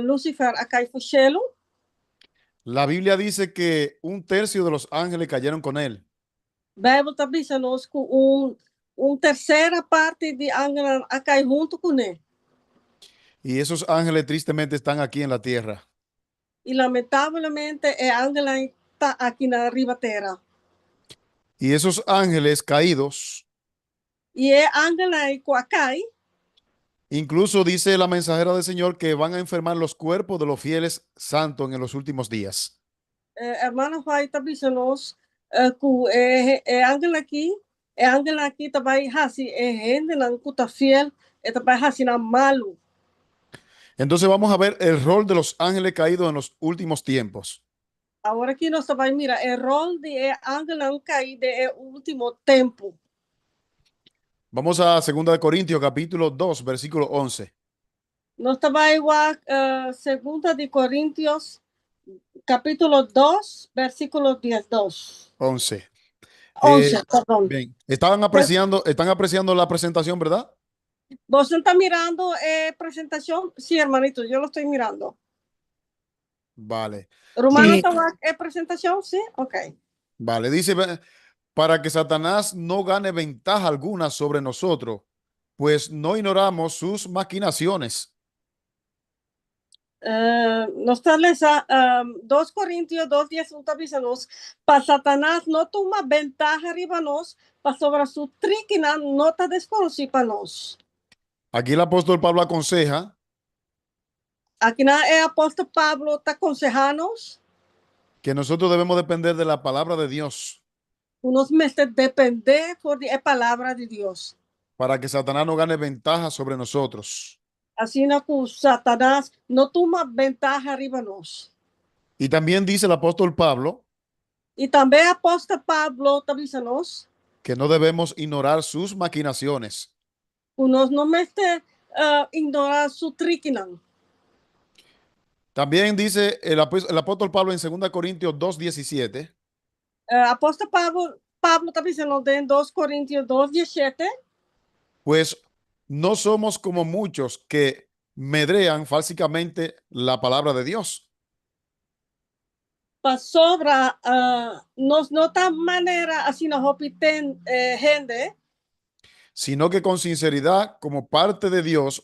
Lucifer acá fushelo. La Biblia dice que un tercio de los ángeles cayeron con él. Bible está dizendo que terceira parte de ángeles acá junto com ele. Y esos ángeles tristemente están aquí en la tierra. E lamentavelmente ángeles está aqui na riba terra. Y esos ángeles caídos, E ángeles acá, incluso dice la mensajera del Señor que van a enfermar los cuerpos de los fieles santos en los últimos días. hermano vai está dizendo que ángeles aqui também assim gente não cuta fiel, também assim na malo. Entonces vamos a ver el rol de los ángeles caídos en los últimos tiempos. Agora que nós vai mira o rol de ángeles caído de último tempo. Vamos a 2 de Corintios capítulo 2, versículo 11. Nós também segunda de Coríntios capítulo 2, versículo 10, 2. 11. 11, perdão. Bien, están apreciando la presentación, ¿verdad? ¿Você está mirando presentación? Sí, hermanito, yo lo estoy mirando. Vale. ¿Romano está presentación? Sí, ok. Vale, dice, para que Satanás no gane ventaja alguna sobre nosotros, pues no ignoramos sus maquinaciones. Nós está lesa 2 Coríntios 2, 10, nos para Satanás no toma ventaja arriba nos, para sobre su triquina no está desconocido para nos. Aquí el apóstol Pablo aconseja Aqui na apóstolo Pablo está aconsejando que nosotros debemos depender de la palabra de Dios nos meses depender por la palabra de Dios. para que Satanás no gane ventaja sobre nosotros. Así no que Satanás no toma ventaja arriba nos. Y también dice el apóstol Pablo E também a apóstolo Pablo está dizendo que no debemos ignorar sus maquinaciones. que nós não mete ignorar su triquinan. También dice el apóstol Pablo en 2 Corintios 2, 17. Apóstolo Pablo está dizendo em 2 Coríntios 2, 17. Pues no somos como muchos que medrean falsamente la palabra de Dios. Para sobra, nós não tá maneira assim na tem gente, Sino que con sinceridad, como parte de Dios,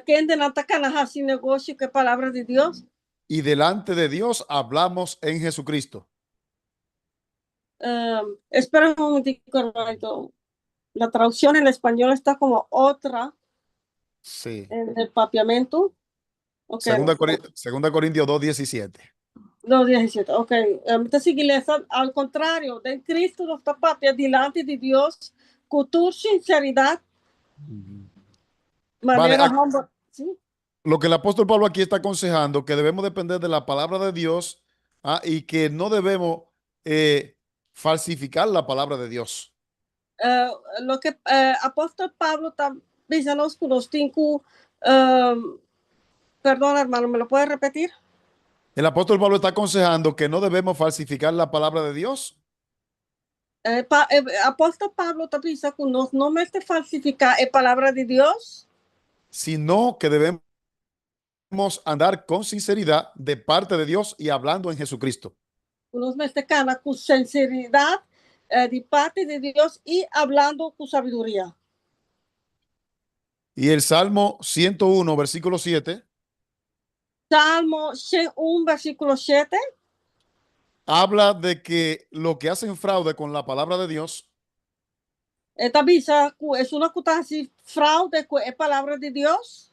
que ainda não tá canando assim negócio com a palavra de Deus. y delante de Dios hablamos en Jesucristo. Espera un momentico, hermanito. La traducción en español está como otra Sí. en el papiamento. Okay. Segunda Corintios 2, 17. 2:17, ok. Al contrario, de Cristo nos está papia delante de Dios con tu sinceridad. Vale, Manera ¿sí? lo que el apóstol Pablo aquí está aconsejando, que debemos depender de la palabra de Dios y que no debemos falsificar la palabra de Dios. Lo que apóstol Pablo está diciendo que los cinco, perdón hermano, ¿me lo puede repetir? El apóstol Pablo está aconsejando que no debemos falsificar la palabra de Dios. Apóstol Pablo está diciendo que no me falsificar la palabra de Dios, sino que debemos andar con sinceridad de parte de Dios y hablando en Jesucristo. Nos mexicana con sinceridad de parte de Dios y hablando con sabiduría. Y el Salmo 101, versículo 7. Salmo 101, versículo 7. Habla de que lo que hacen fraude con la palabra de Dios Esta visa es una cosa así, fraude con la palabra de Dios.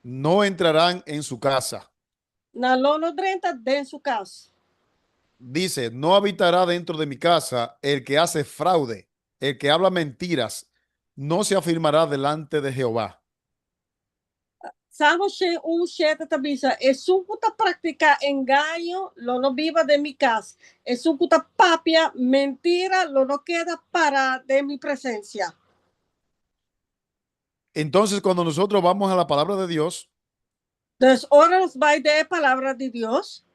no entrarán en su casa. No lo drenta de su casa. Dice, no habitará dentro de mi casa el que hace fraude, el que habla mentiras, no se afirmará delante de Jehová. Salmo 1:7 também é sucuta praticar engaño, lo no viva de mi casa. É sucuta papia, mentira, lo no queda para de mi presencia. Entonces, cuando nosotros vamos a la palabra de Dios, entonces ahora nos va de palabra de Dios,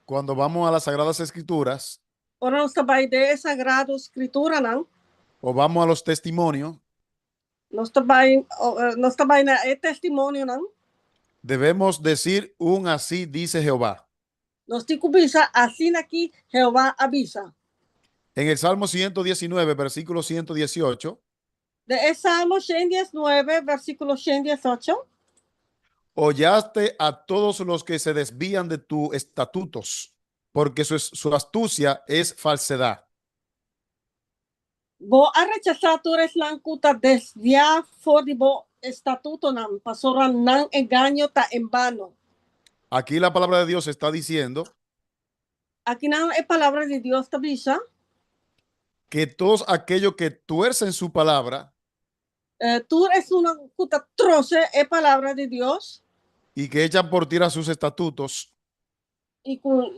cuando vamos a las Sagradas Escrituras, ahora nos va de Sagrado Escritura, ¿no? o vamos a los testimonios, Nossa vaina é testemunho, não? Debemos decir un así dice Jehová. Nós temos que bisa, assim aqui, Jeová avisa. En el Salmo 119, versículo 118, De Salmo 119, versículo 118. hollaste a todos los que se desvían de tus estatutos, porque su astucia es falsedad. Bo a rechazar todas las cutas desviar for de bo estatuto nan, pasoran nan engaño ta en vano. Aquí la palabra de Dios está diciendo Aquí nan es palabra de Dios tabisa. que todos aquellos que tuercen su palabra Tú es una cuta troce, es palabra de Dios. y que echan por tierra sus estatutos, Y con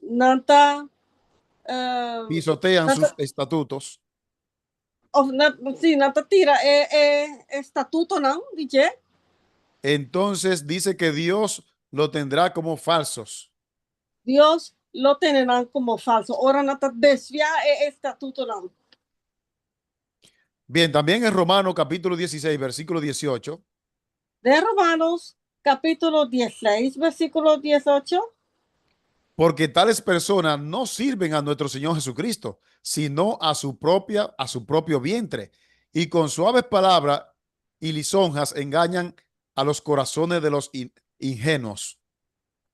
nanta, pisotean sus estatutos, sí, nanta tira, estatuto nan, dice. entonces dice que Dios lo tendrá como falsos. Dios lo tendrán como falso. Ahora nanta desvía estatuto nan. Bien, también en Romanos capítulo 16, versículo 18, De Romanos, capítulo 16, versículo 18. porque tales personas no sirven a nuestro Señor Jesucristo, sino a su propio vientre, y con suaves palabras y lisonjas engañan a los corazones de los ingenuos.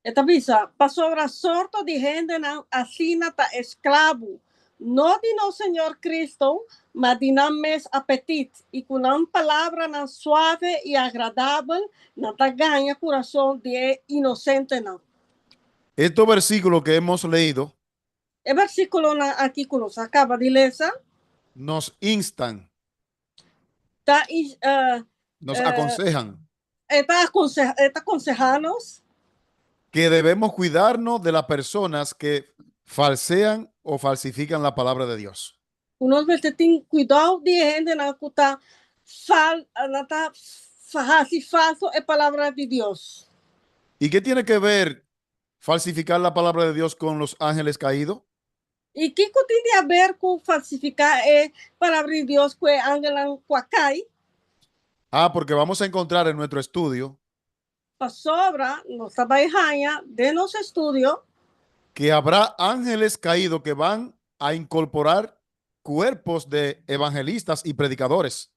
Esta visa pasó ahora sorto de gente así nata esclavo. No dino Señor Cristo, mas mes apetit. Y con una palabra tan suave y agradable, nata gaña corazón de inocente no. Estos versículos que hemos leído El versículo aquí que nos acaba de leer, nos instan, está, nos aconsejan está aconsejanos que debemos cuidarnos de las personas que falsean o falsifican la palabra de Dios. unos veces tienen cuidado de gente na kuta nata falso es palabra de Dios. ¿Y qué tiene que ver falsificar la palabra de Dios con los ángeles caídos? ¿Y qué tiene a ver con falsificar palabra de Dios que angelan cuacay? Porque vamos a encontrar en nuestro estudio Sobra nuestra baijaya de los estudios que habrá ángeles caídos que van a incorporar cuerpos de evangelistas y predicadores.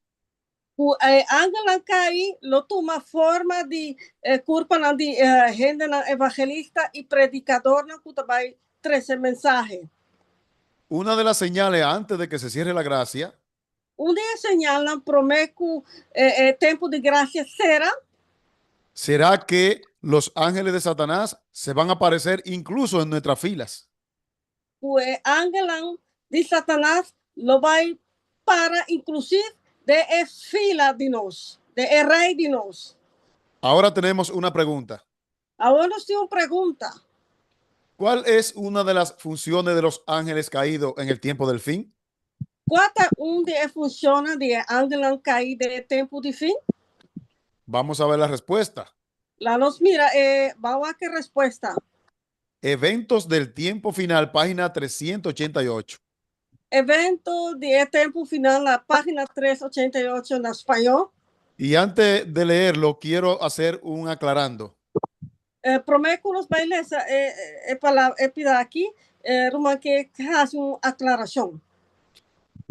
angelan caí lo toma forma de culpa de gente evangelista y predicador na kuta vai 13 mensajes. Una de las señales antes de que se cierre la gracia Un día señalan prometo tiempo de gracia será que los ángeles de Satanás se van a aparecer incluso en nuestras filas. Pues angelan de Satanás lo va para inclusive de fila de nos, de rey de nos. Ahora tenemos una pregunta. Ahora nos tiene una pregunta. ¿Cuál es una de las funciones de los ángeles caídos en el tiempo del fin? ¿Cuál es una de las funciones de angelan caído de tiempo de fin? Vamos a ver la respuesta. La nos mira, vamos a qué respuesta. Eventos del tiempo final, página 388. Evento de tiempo final, la página 388 en español. Y antes de leerlo, quiero hacer un aclarando. Prometo los bailes pida aquí, Roma que hace una aclaración.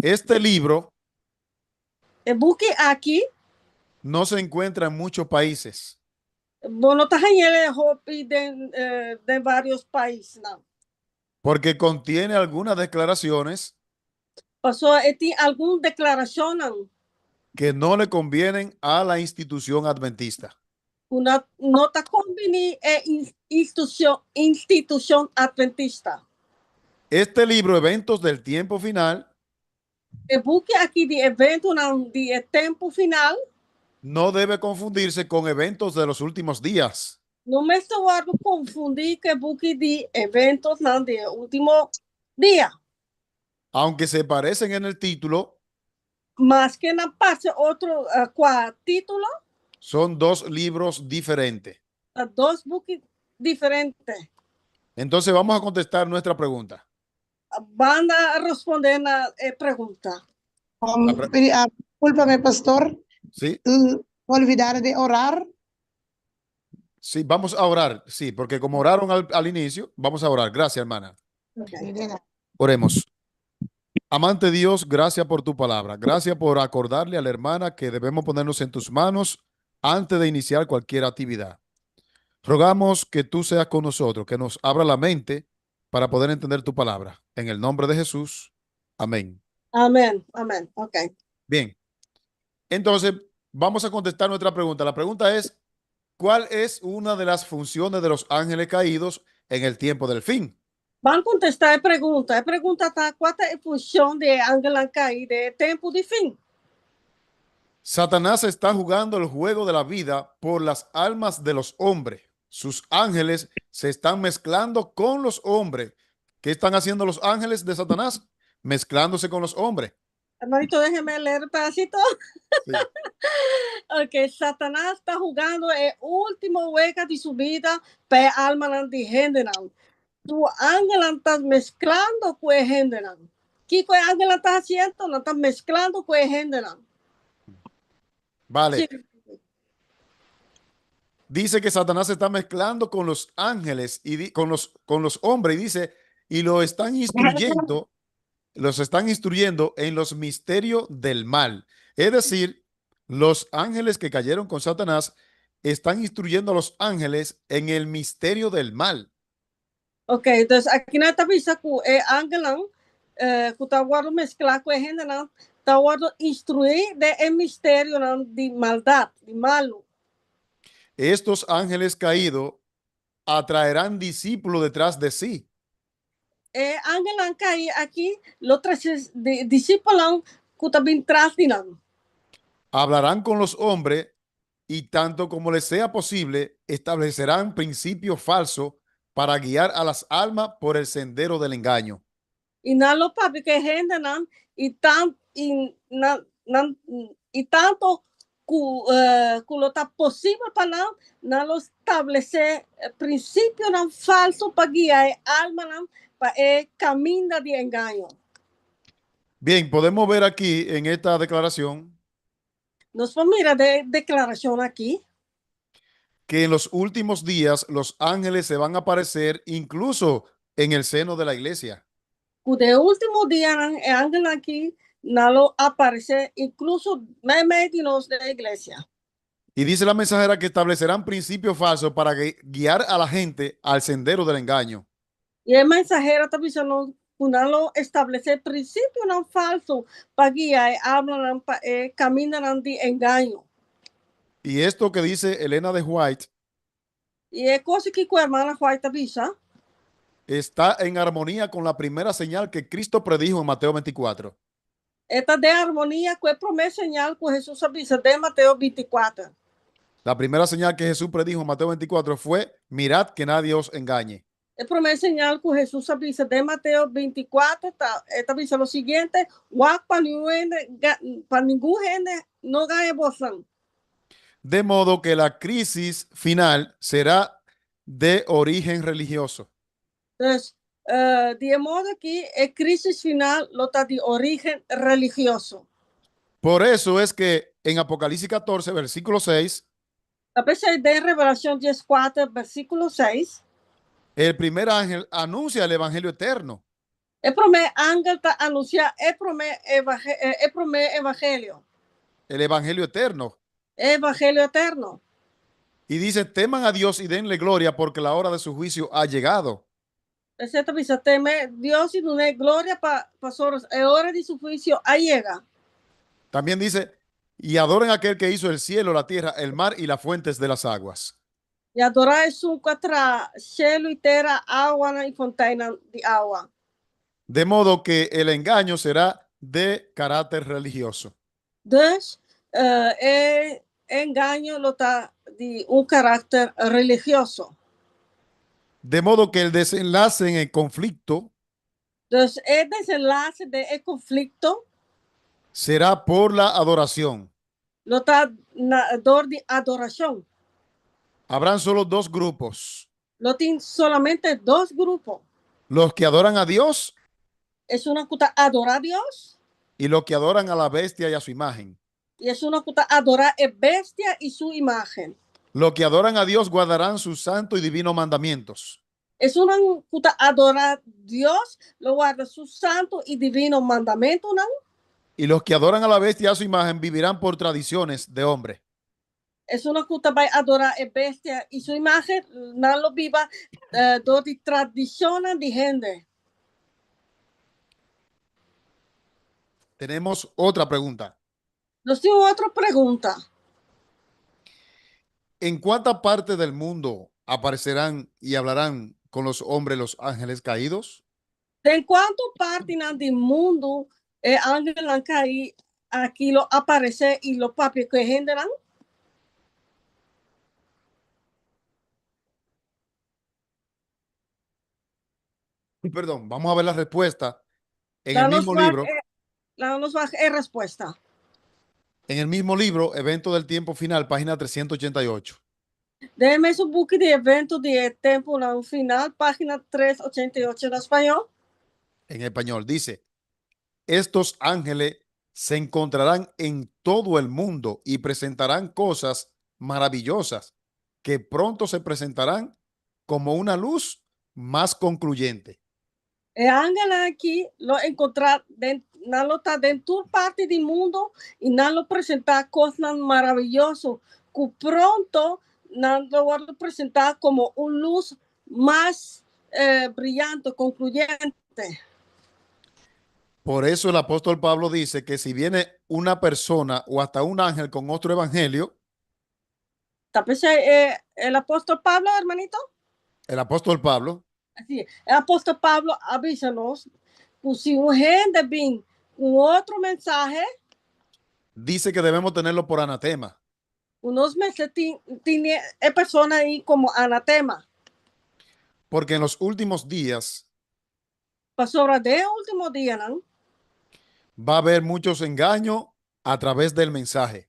Este libro El buque aquí, no se encuentra en muchos países. bueno, de varios países. ¿No? Porque contiene algunas declaraciones Pasó alguna declaración que no le convienen a la institución adventista. una nota conviene institución adventista. Este libro, Eventos del Tiempo Final, El buque aquí de evento de tiempo final no debe confundirse con eventos de los últimos días. no me estoy confundir que buque de eventos de último día. Aunque se parecen en el título, Más que no pase otro título, son dos libros diferentes. dos buques diferentes. Entonces vamos a contestar nuestra pregunta. Van a responder la pregunta. Discúlpame, pastor. Sí, Olvidar de orar. sí, vamos a orar. Sí, porque como oraron al inicio, vamos a orar. Gracias, hermana. Okay, de nada. Oremos. Amante Dios, gracias por tu palabra. Gracias por acordarle a la hermana que debemos ponernos en tus manos antes de iniciar cualquier actividad. Rogamos que tú seas con nosotros, que nos abra la mente para poder entender tu palabra. En el nombre de Jesús. Amén. Amén, amén. Ok. Bien, entonces vamos a contestar nuestra pregunta. La pregunta es, ¿cuál es una de las funciones de los ángeles caídos en el tiempo del fin? Vamos contestar a pergunta. A pergunta está qual é a função de ângulo cair de tempo de fim. Satanás está jugando el juego de la vida por las almas de los hombres. Sus ángeles se están mezclando con los hombres. ¿Qué están haciendo los ángeles de Satanás? Mezclándose con los hombres. Hermanito, déjeme ler o pedacito. Sí. Ok, Satanás está jugando el último hueca de su vida para alma de gente. Tu ángel está mezclando con gente. ¿Qué el ángel está haciendo? No está mezclando con gente. Vale. Sí. Dice que Satanás se está mezclando con los ángeles y con los hombres y dice, y los están instruyendo en los misterios del mal. Es decir, los ángeles que cayeron con Satanás están instruyendo a los ángeles en el misterio del mal. Ok, entonces aquí no está visto que el ángel que está guardando mezclar con gente, está guardando instruir del misterio de maldad, de malo. Estos ángeles caídos atraerán discípulos detrás de sí. Ángel caí aquí, los tres discípulos que también tras de nada. Hablarán con los hombres y tanto como les sea posible, establecerán principios falsos para guiar a las almas por el sendero del engaño. Y no lo papi que gente y tanto que lo está posible para no lo establece principios falsos para guiar alma para el camino de engaño. Bien, podemos ver aquí en esta declaración Nos vamos a mirar de declaración aquí. Que en los últimos días los ángeles se van a aparecer incluso en el seno de la iglesia. De último día, el ángel aquí no lo aparece incluso medios de la iglesia. Y dice la mensajera que establecerán principios falsos para guiar a la gente al sendero del engaño. Y el mensajero está diciendo no establecer principios no falsos para guiar, hablan, caminan de engaño. Y esto que dice Elena de White Y es cosa que la hermana White avisa. Está en armonía con la primera señal que Cristo predijo en Mateo 24. Está de armonía con la primera señal que Jesús avisa de Mateo 24. La primera señal que Jesús predijo en Mateo 24 fue: mirad que nadie os engañe. La primera señal que Jesús avisa de Mateo 24 está avisa lo siguiente: para ningún gente no gane bozán. De modo que la crisis final será de origen religioso. Entonces, de modo que la crisis final lo está de origen religioso. Por eso es que en Apocalipsis 14, versículo 6, a pesar de Revelación 14, versículo 6, el primer ángel anuncia el evangelio eterno. el primer ángel anuncia el primer evangelio. El evangelio eterno. Evangelio eterno. Y dice: teman a Dios y denle gloria porque la hora de su juicio ha llegado. Excepto dice: teme Dios y denle gloria para nosotros. La hora de su juicio ha llegado. También dice: y adoren a aquel que hizo el cielo, la tierra, el mar y las fuentes de las aguas. Y adorar su contra cielo y tierra, agua y fontaine de agua. De modo que el engaño será de carácter religioso. Entonces, el engaño lo está de un carácter religioso. De modo que el desenlace en el conflicto Entonces, el desenlace del conflicto será por la adoración. lo está de adoración. Habrán solo dos grupos. Lo tienen solamente dos grupos. Los que adoran a Dios Es una que adora a Dios y los que adoran a la bestia y a su imagen. Y es una cuta adorar a bestia y su imagen. Los que adoran a Dios guardarán sus santos y divinos mandamientos. Es una cuta adorar a Dios, lo guarda su santo y divino mandamiento, ¿no? Y los que adoran a la bestia y a su imagen vivirán por tradiciones de hombre. Es una cuta va a adorar a bestia y su imagen, no lo viva do de tradiciones de gente. Tenemos otra pregunta. Nos tengo otra pregunta. ¿En cuánta parte del mundo aparecerán y hablarán con los hombres los ángeles caídos? ¿En cuánto parte del mundo ángel han caído aquí lo aparece y los papios que generan? Perdón, vamos a ver la respuesta en el La nos mismo va, libro. la nos va respuesta. En el mismo libro, Evento del Tiempo Final, página 388. Déjeme su book de evento de tiempo final, página 388 en español. En español dice, estos ángeles se encontrarán en todo el mundo y presentarán cosas maravillosas que pronto se presentarán como una luz más concluyente. El ángel aquí lo encontrar no lo está dentro parte del mundo y no lo presenta cosas maravillosas que pronto no lo va a presentar como una luz más brillante, concluyente. Por eso el apóstol Pablo dice que si viene una persona o hasta un ángel con otro evangelio, El apóstol Pablo, hermanito. el apóstol Pablo, Así, el apóstol Pablo avísanos que si un gente viene con otro mensaje, dice que debemos tenerlo por anatema. unos meses tiene personas ahí como anatema. Porque en los últimos días Pasó de último día, ¿no? va a haber muchos engaños a través del mensaje.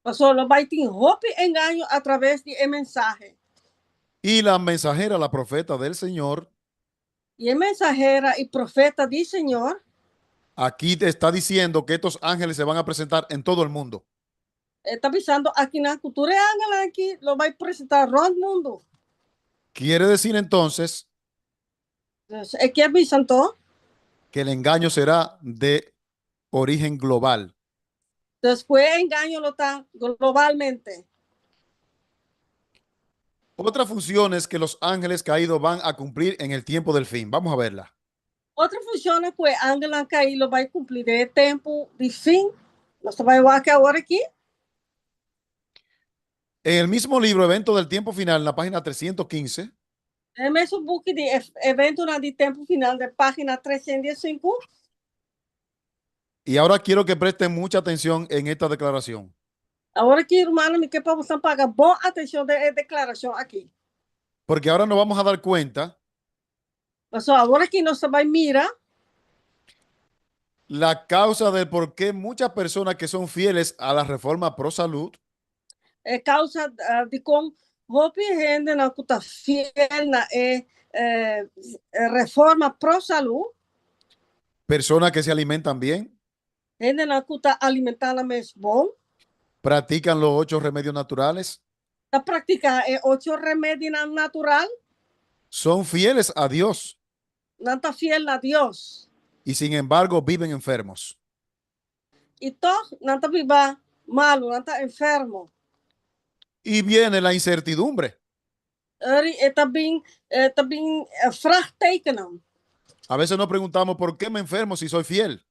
Pasó lo va a tener engaño a través del mensaje. Y la mensajera, la profeta del Señor, Y el mensajera y profeta del Señor, aquí te está diciendo que estos ángeles se van a presentar en todo el mundo. está avisando aquí en la cultura ángel aquí, lo va a presentar todo el mundo. Quiere decir entonces Entonces, aquí avisan todo. que el engaño será de origen global. Después engaño lo está globalmente. Otras funciones que los ángeles caídos van a cumplir en el tiempo del fin. Vamos a verla. Otra función es que ángel caído lo va a cumplir de tiempo de fin. Nós vamos ver que ahora aquí. En el mismo libro, Evento del Tiempo Final, en la página 315, É mesmo book de evento de tempo final de página 305. y ahora quiero que presten mucha atención en esta declaración. Agora que, irmão, me quer para você pagar boa atenção de declaração aqui. Porque ahora nos vamos a dar cuenta Pessoal, agora que nós vai mirar la causa del por qué muchas personas que son fieles a la reforma pro salud causa de com roupa e renda na cuta fiel na reforma pro saúde, personas que se alimentan bien, renda na cuta alimentar mais bom, practican los 8 remedios naturales, a praticar 8 remédios natural, son fieles a Dios não está fiel a Deus. y sin embargo viven enfermos. E toch não está viva malo, não está enfermo. Y viene la incertidumbre. Também vraagtekenen. A veces nos preguntamos por qué me enfermo si soy fiel.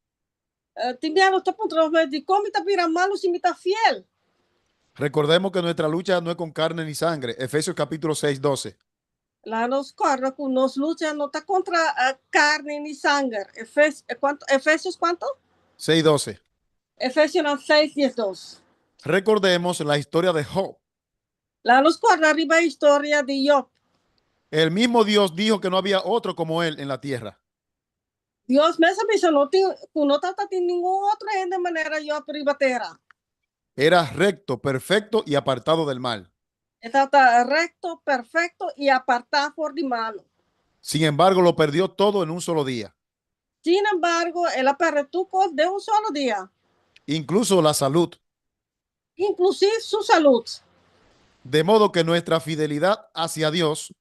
Também está controlando de como está vira malo se me está fiel. Recordemos que nuestra lucha no es con carne ni sangre. Efesios capítulo 6, 12. Lá nos corre com nos luta não está contra carne nem sangue. Efésios quanto? 6, 12. Efésios 6, 12. Recordemos la historia de Job. Lá nos corre arriba a história de Job. El mismo Dios dijo que no había otro como él en la tierra. Deus mesmo disse, não está tendo nenhum outro de maneira Job arriba terra. Era recto, perfecto y apartado del mal. Está recto, perfecto y apartado por de malo. Sin embargo, lo perdió todo en un solo día. Sin embargo, él perdió de un solo día. Incluso la salud. inclusive su salud. De modo que nuestra fidelidad hacia Dios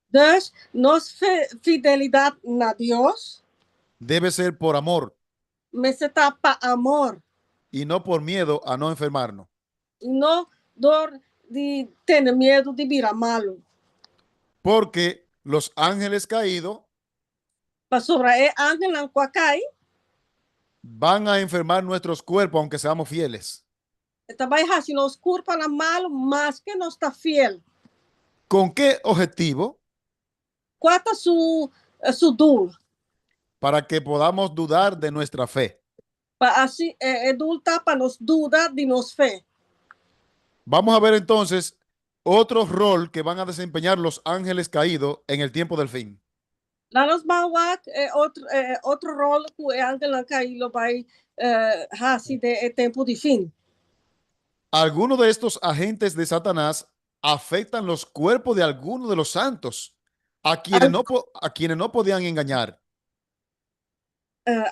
Dus nossa fidelidade na Deus, debe ser por amor mas está para amor, y no por miedo a no enfermarnos. e não dor de ter medo de virar malo. Porque los ángeles caídos Para sobre ángel não cai, van a enfermar nuestros cuerpos aunque seamos fieles. também se nos culpa na malo, mas que não está fiel. ¿Con qué objetivo? Quanto su dul, Para que podamos dudar de nuestra fe. para assim dulta para nos duda de nos fé. Vamos a ver entonces otro rol que van a desempeñar los ángeles caídos en el tiempo del fin. Lá nos bauak outro rol que o ángel não caído vai assim de tempo de fim. Algunos de estos agentes de Satanás afectan los cuerpos de algunos de los santos, a quienes no podían engañar.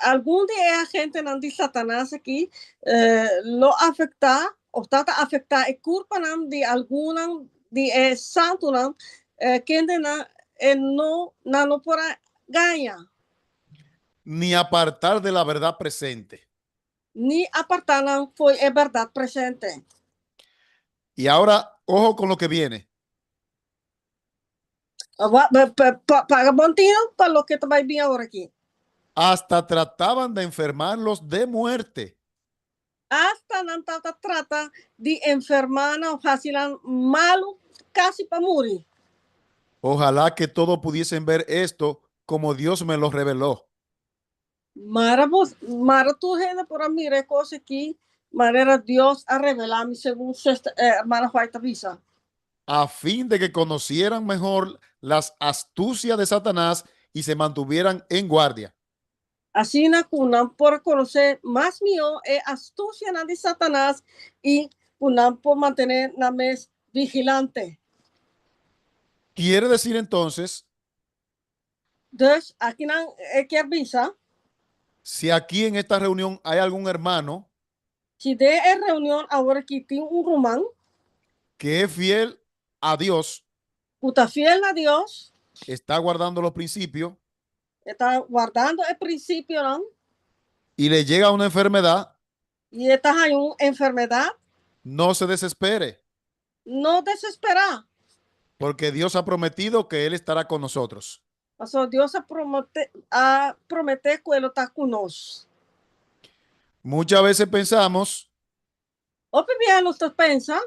Algum dia a gente não de Satanás aqui lo afetar ou está afetar a culpa não de algum de santo não que não pode ganhar Ni apartar de la verdad presente. nem apartar não foi a verdade presente. Y ahora, ojo con lo que viene. Paga bom tiro para lo que vai vir agora aqui. Hasta trataban de enfermarlos de muerte. Hasta não trata de enfermar ou fazer malo casi para morir. Ojalá que todos pudiesen ver esto como Dios me lo reveló. Mara tu gente por mira coisa aqui, maneira Deus a revelar-me segundo Mara White avisa. A fin de que conocieran mejor las astucias de Satanás y se mantuvieran en guardia. Assim na cunam por conhecer mais melhor a astúcia de Satanás e cunam por manter na mes vigilante. Quiere decir entonces, Dus aqui não que avisa, si aquí en esta reunión hay algún hermano se de reunião agora que tem romano que es fiel a Dios, que está fiel a Deus, está guardando los principios está guardando o princípio não, y le llega una enfermedad, e está em uma enfermidade, no se desespere, não desesperar. porque Dios ha prometido que Él estará con nosotros. Pastor, Deus a prometer que Ele está conosco. Muchas veces pensamos O primeiro nós pensa,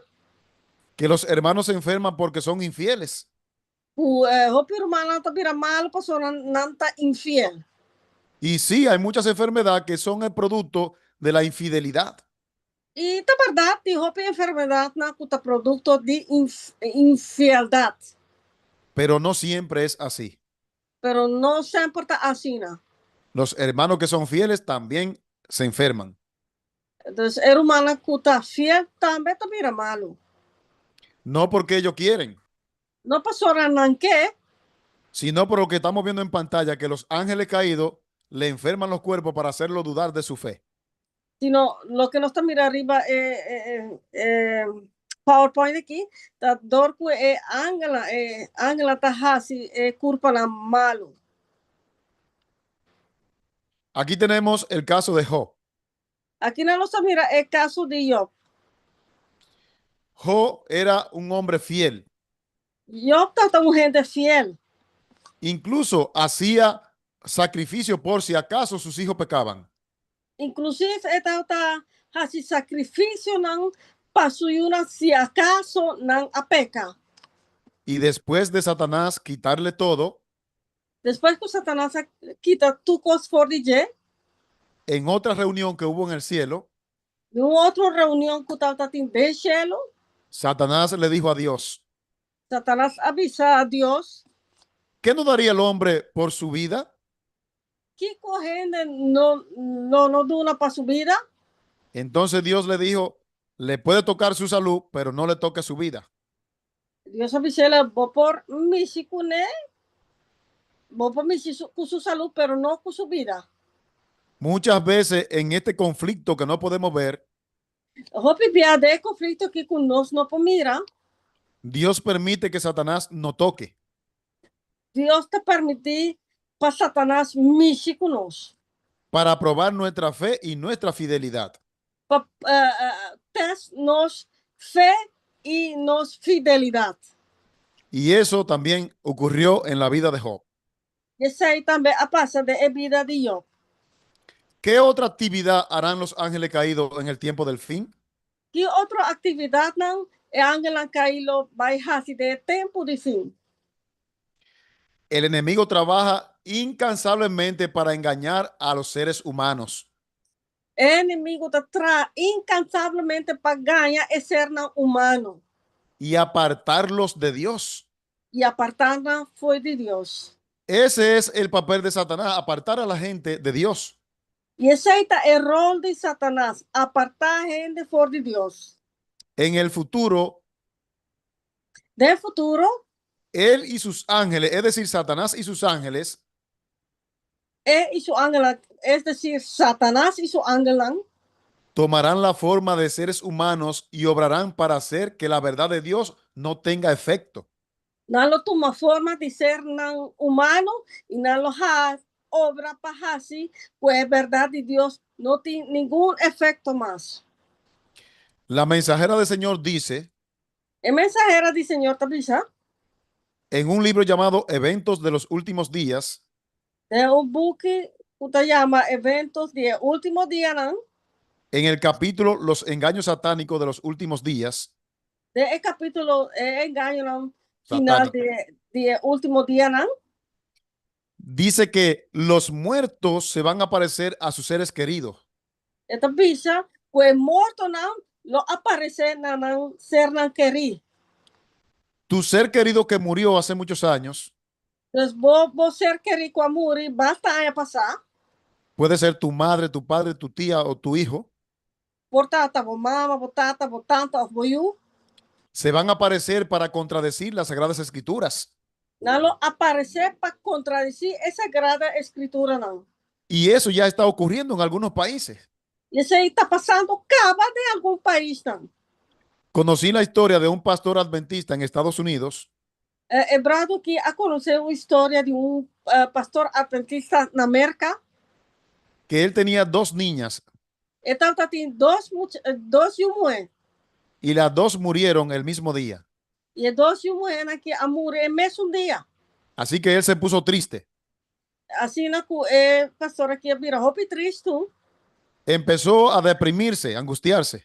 que los hermanos se enferman porque son infieles. o irmão não está vira mal, pastor não está infiel. Y sí, hay muchas enfermedades que son el producto de la infidelidad. E tá verdade, a enfermidade não é produto de infidelidade, Pero no siempre es así. pero não sempre está assim, não. Los hermanos que son fieles también se enferman. Então, o humano que está fiel também está vira malo. No porque ellos quieren, Não pastor não quer, sino por lo que estamos viendo en pantalla, que los ángeles caídos le enferman los cuerpos para hacerlo dudar de su fe. sino lo que nós está mirando arriba PowerPoint aqui, tá dor que Angela tá hasi culpa na malo. Aquí tenemos el caso de Job. Aqui na nossa mira é caso de Job. Job era un hombre fiel. Job tá uma gente fiel. Incluso hacía sacrificio por si acaso sus hijos pecaban. Inclusive tá hasi sacrifício não passo se acaso não a peca. Y después de Satanás quitarle todo, Depois que Satanás quita tu cos for de en otra reunión que hubo en el cielo, numa outra reunião que estava tendo de cielo, Satanás le dijo a Dios, Satanás avisa a Deus ¿qué no daría el hombre por su vida? que correndo não duna para sua vida. Entonces Dios le dijo, le puede tocar su salud, pero no le toque su vida. Deus avisa ele, vou por misi com ele, vou por misi com sua saúde, pero não com sua vida. Muchas veces en este conflicto que no podemos ver, Hopi bia de conflito que conosco no pomira. Dios permite que Satanás no toque Deus te permitir para Satanás mexer conosco. para probar nuestra fe y nuestra fidelidad. Para test nos fé y nos fidelidade. Y eso también ocurrió en la vida de Job. Isso aí também a passa de vida de Job. ¿Qué otra actividad harán los ángeles caídos en el tiempo del fin? Que outra atividade não é Angela Caílo vai fazer de tempo de fim. El enemigo trabaja incansablemente para engañar a los seres humanos. O inimigo está incansavelmente para ganhar esse ser não humano Y apartarlos de Dios. e apartar foi de Deus. Ese es el papel de Satanás, apartar a la gente de Dios. E esse aí está o rol de Satanás, apartar a gente fora de Deus. En el futuro, De futuro, él y sus ángeles, es decir, Satanás y sus ángeles, e su ángel, es decir, Satanás y su ángel, tomarán la forma de seres humanos y obrarán para hacer que la verdad de Dios no tenga efecto. não lo toma forma de ser não humano e não lo faz obra para assim, pues a verdade de Deus não tem nenhum efeito mais. La mensajera del Señor dice A mensajera do Senhor Tabisha, en un libro llamado Eventos de los Últimos Días, é um book que se chama Eventos de Último Dia, não? en el capítulo Los engaños satánicos de los últimos días, De capítulo engano não, final de Último Dia, não? dice que los muertos se van a parecer a sus seres queridos. Esta bicha, pues morto não, lo aparece não ser não querer. Tu ser querido que murió hace muchos años Entonces, vos ser querido com a morir, basta a passar. puede ser tu madre, tu padre, tu tía o tu hijo. Por tata, por mama, por tata, por tanta, of you. Se van a aparecer para contradecir las Sagradas Escrituras. Não lo aparecer para contradecir essa sagrada escritura, não. Y eso ya está ocurriendo en algunos países. Isso aí está passando caba de algum país, não. Conocí la historia de un pastor adventista en Estados Unidos É brado que a conhecer uma história de pastor adventista na América. que él tenía dos niñas Então, tem dois e uma mulher. y las dos murieron el mismo día. E dois e uma mulher aqui a morrer mesmo dia. Así que él se puso triste. Assim, pastor aqui vira roupa triste. Empezó a deprimirse, a angustiarse.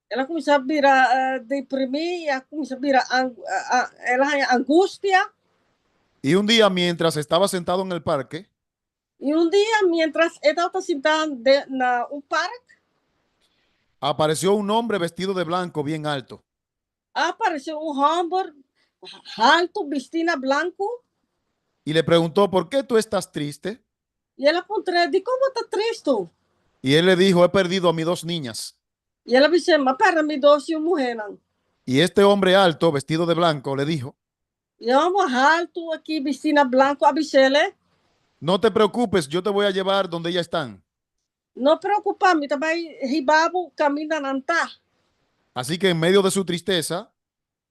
Ela começou a virar deprimir, começou a virar angústia. Y un día, mientras estaba sentado en el parque, E dia, mientras ela estava sentada na parque, apareció un hombre vestido de blanco bien alto. apareceu homem alto, vestido branco. Y le preguntó, ¿por qué tú estás triste? E ela perguntou, de como está triste? Y él le dijo, he perdido a mis dos niñas. E ela disse, mas para mim, dois e uma mulher. Y este hombre alto, vestido de blanco, le dijo, E homem alto aqui, vestido branco, avisele, no te preocupes, yo te voy a llevar donde ellas están. não preocupa, me também ribabo caminho não tá. Así que en medio de su tristeza,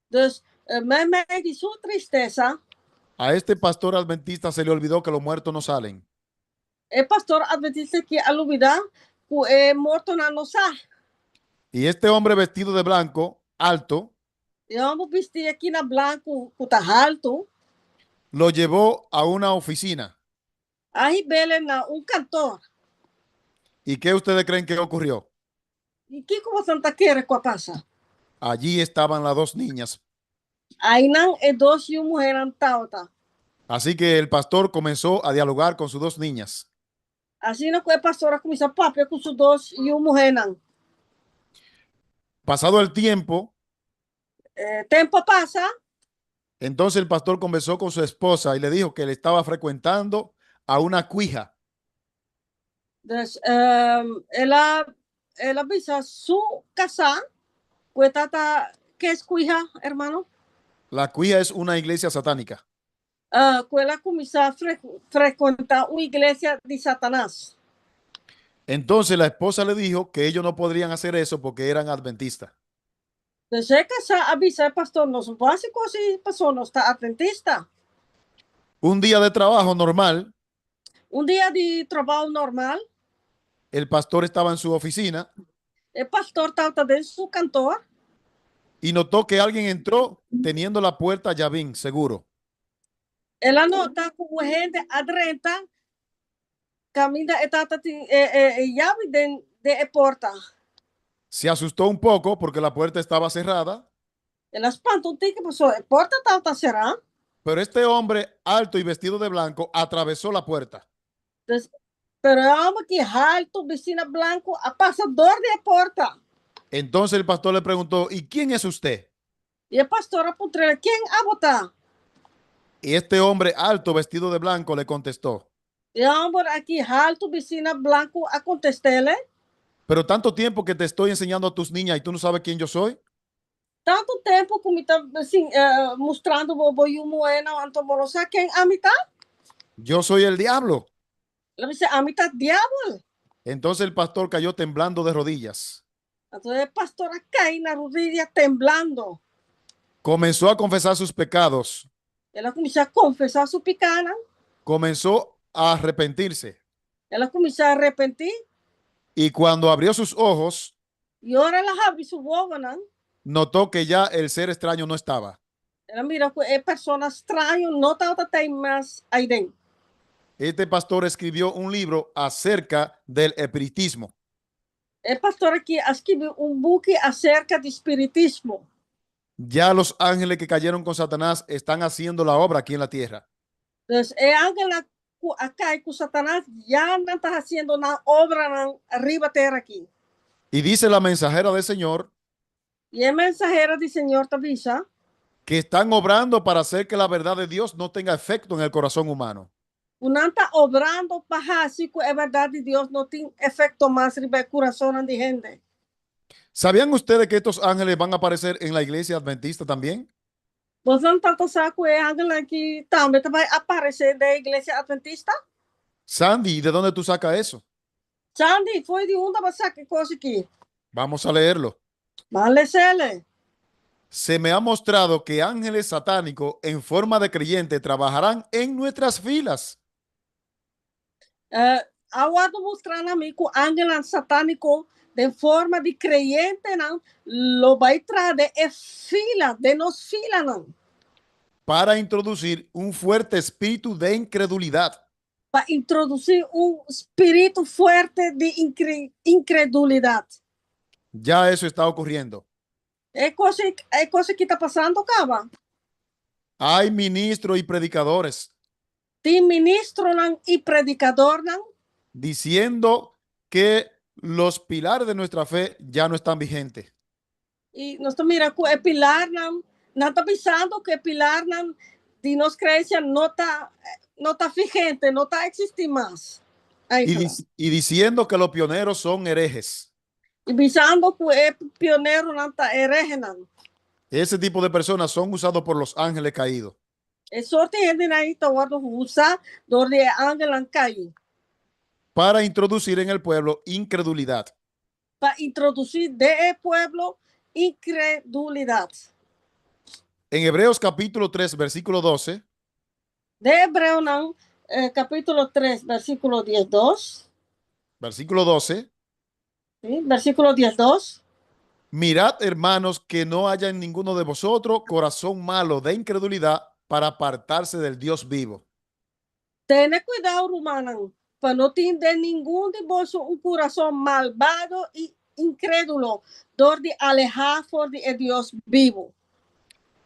Dus, meio de sua tristeza, a este pastor adventista se le olvidó que los muertos no salen. o pastor adventista que aluvida, que morto não sai. Y este hombre vestido de blanco, alto, E homem vestido aqui na branco, que tá alto, lo llevó a una oficina. aí bele na cantor. ¿Y qué ustedes creen que ocurrió? E que você tá querendo com a passa? Allí estaban las dos niñas. Aí não é dois e uma mulher não tá. Así que el pastor comenzó a dialogar con sus dos niñas. Assim não que a pastora começa a papel com os dois e uma mulher não. Pasado el tiempo, Tempo passa, entonces el pastor conversó con su esposa y le dijo que le estaba frecuentando a una cuija. dus, ela bisa su casa, pues tata, ¿qué es cuija, hermano? La cuija es una iglesia satánica. Que ela começa a frequentar uma igreja de Satanás. Entonces la esposa le dijo que ellos no podrían hacer eso porque eran adventistas. Deseja avisar pastor nos básicos y personas está adventista. Un día de trabajo normal, Dia de trabalho normal, el pastor estaba en su oficina o pastor estava dentro do seu cantor y notó que alguien entró teniendo la puerta llavín, seguro. ela nota como gente adrenta caminha etata llave de porta. Se asustó un poco porque la puerta estaba cerrada, Ela espanta um tique, pessoal, a porta está cerrada. pero este hombre alto y vestido de blanco atravesó la puerta. Pero é alma que alto, vecina blanco, a passador de porta. Entonces el pastor le preguntó, ¿y quién es usted? E a pastora apontou, quem a botar? Y este hombre alto vestido de blanco le contestó, E a homem aqui alto, vecina blanco, a contestele. pero tanto tiempo que te estoy enseñando a tus niñas y tú no sabes quién yo soy. Tanto tempo que me está assim, mostrando o boio moena, antomorosa, quem a mitad? Yo soy el diablo. Ela disse, a mitad diabo. Entonces el pastor cayó temblando de rodillas. Então a pastora cai na rodilha temblando. Comenzó a confesar sus pecados. Ela começou a confessar sua picana. Comenzó a arrepentirse. Ela começou a arrepentir. Y cuando abrió sus ojos, E ora ela abre seu olho, não? notó que ya el ser extraño no estaba. Ela mira que é pessoa estranha, não está tem mais aí dentro. Este pastor escribió un libro acerca del espiritismo. É pastora que escreveu book acerca de espiritismo. Ya los ángeles que cayeron con Satanás están haciendo la obra aquí en la tierra. Então, é ángela acá com Satanás já não está fazendo na obra na arriba terra aqui. Y dice la mensajera del Señor E a mensageira do Senhor te avisa que están obrando para hacer que la verdad de Dios no tenga efecto en el corazón humano. não está obrando para assim que a verdade de Deus não tem efeito mais no coração de gente. ¿Sabían ustedes que estos ángeles van a aparecer en la iglesia adventista también? Você não está pensando que é ángela que também vai aparecer da igreja adventista? Sandy, ¿de dónde tú sacas eso? Sandy, foi de onde você que coisa aqui? Vamos a leerlo. Vale, Cele. Se me ha mostrado que ángeles satánicos en forma de creyente trabajarán en nuestras filas. Aguardo mostrar a mim que o ángel satânico de forma de creyente não lo vai trazer é fila, de nos fila não. Para introducir un fuerte espíritu de incredulidad. Para introduzir espírito forte de incredulidade. Ya eso está ocurriendo. É coisa que está passando, Caba. Hay ministros y predicadores Tem ministro não, e predicador não, diciendo que los pilares de nuestra fe ya no están vigentes. e nós estamos mirando que o pilar não está pensando que o pilar não de nossa crença não está vigente, não está existindo mais. Y diciendo que los pioneros son herejes. E pensando que o pioneiro não está herege não. Ese tipo de personas son usados por los ángeles caídos. É sorte gente aí está usar donde ángel han caído. Para introducir en el pueblo incredulidad. Para introduzir de pueblo incredulidade. En Hebreos capítulo 3, versículo 12. De Hebreu não, capítulo 3, versículo 12. Versículo 12. ¿Sí? Versículo 12. Mirad, hermanos, que no haya en ninguno de vosotros corazón malo de incredulidad para apartarse del Dios vivo. Tenha cuidado, humano, para não ter nenhum de vós coração malvado e incrédulo, de alejar de Deus vivo.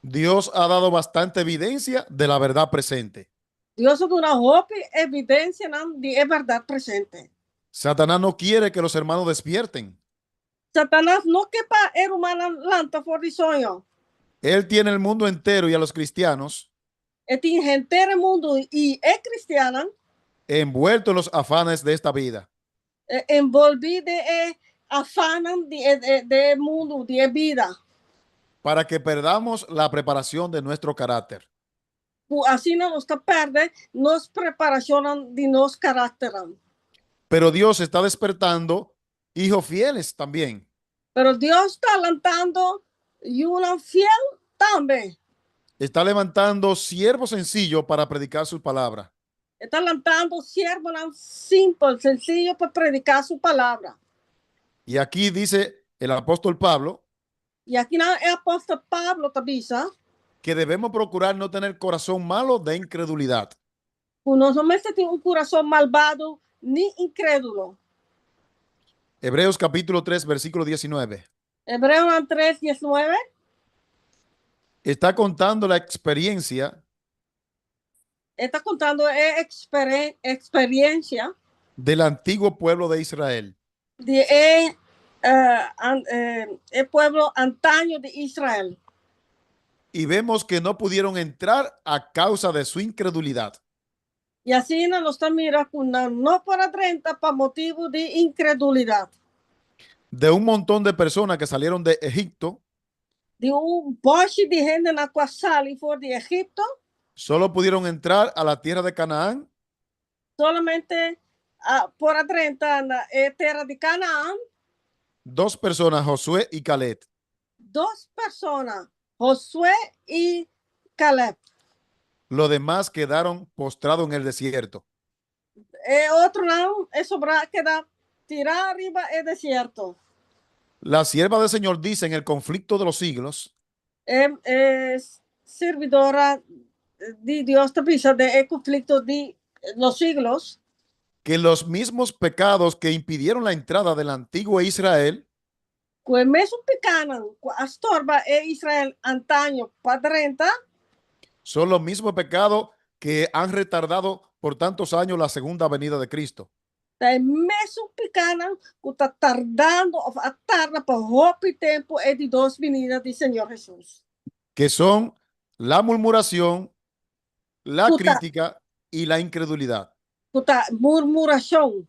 Dios ha dado bastante evidencia de la verdad presente. Deus dá uma roupa evidência de verdade presente. Satanás no quiere que los hermanos despierten. Satanás não quer para o humano lanta fora de sonho. Él tiene el mundo entero y a los cristianos Tem gente no mundo e é cristiana envueltos en los afanes de esta vida. envolvida afanan de mundo, de vida. Para que perdamos la preparación de nuestro carácter. Assim não está perde nos preparação de nos caráter. Pero Dios está despertando hijos fieles también. Pero Dios está levantando y uno fiel también. Está levantando siervos sencillos para predicar su palabra. Está levantando siervos simples, sencillos para predicar su palabra. Y aquí dice el apóstol Pablo Y aquí el apóstol Pablo también dice que debemos procurar no tener corazón malo de incredulidad. uno no tiene un corazón malvado ni incrédulo. Hebreos capítulo 3, versículo 19. Hebreos 3, 19. Está contando la experiencia Está contando experiencia del antiguo pueblo de Israel. de el pueblo antaño de Israel. Y vemos que no pudieron entrar a causa de su incredulidad. Y así nos está mirando no para 30 para motivo de incredulidad. De un montón de personas que salieron de Egipto, De un boche de gente na qual sali for de Egipto, solo pudieron entrar a la tierra de Canaán solamente por a 30 na terra de Canaán, dos personas, Josué y Caleb. dos personas, Josué y Caleb. Los demás quedaron postrados en el desierto. Otro não, queda tirar arriba el desierto. La sierva del Señor dice en el conflicto de los siglos Servidora de Dios también de conflicto de los siglos, que los mismos pecados que impidieron la entrada del antiguo Israel que mesmo pecanan, astorba Israel antaño para 30, son los mismos pecados que han retardado por tantos años la segunda venida de Cristo. mesmo pecanan que está tardando o tarda para rápido tempo de dos venidas del Señor Jesús. Que son la murmuración, la Puta. crítica y la incredulidad. Puta, murmuración,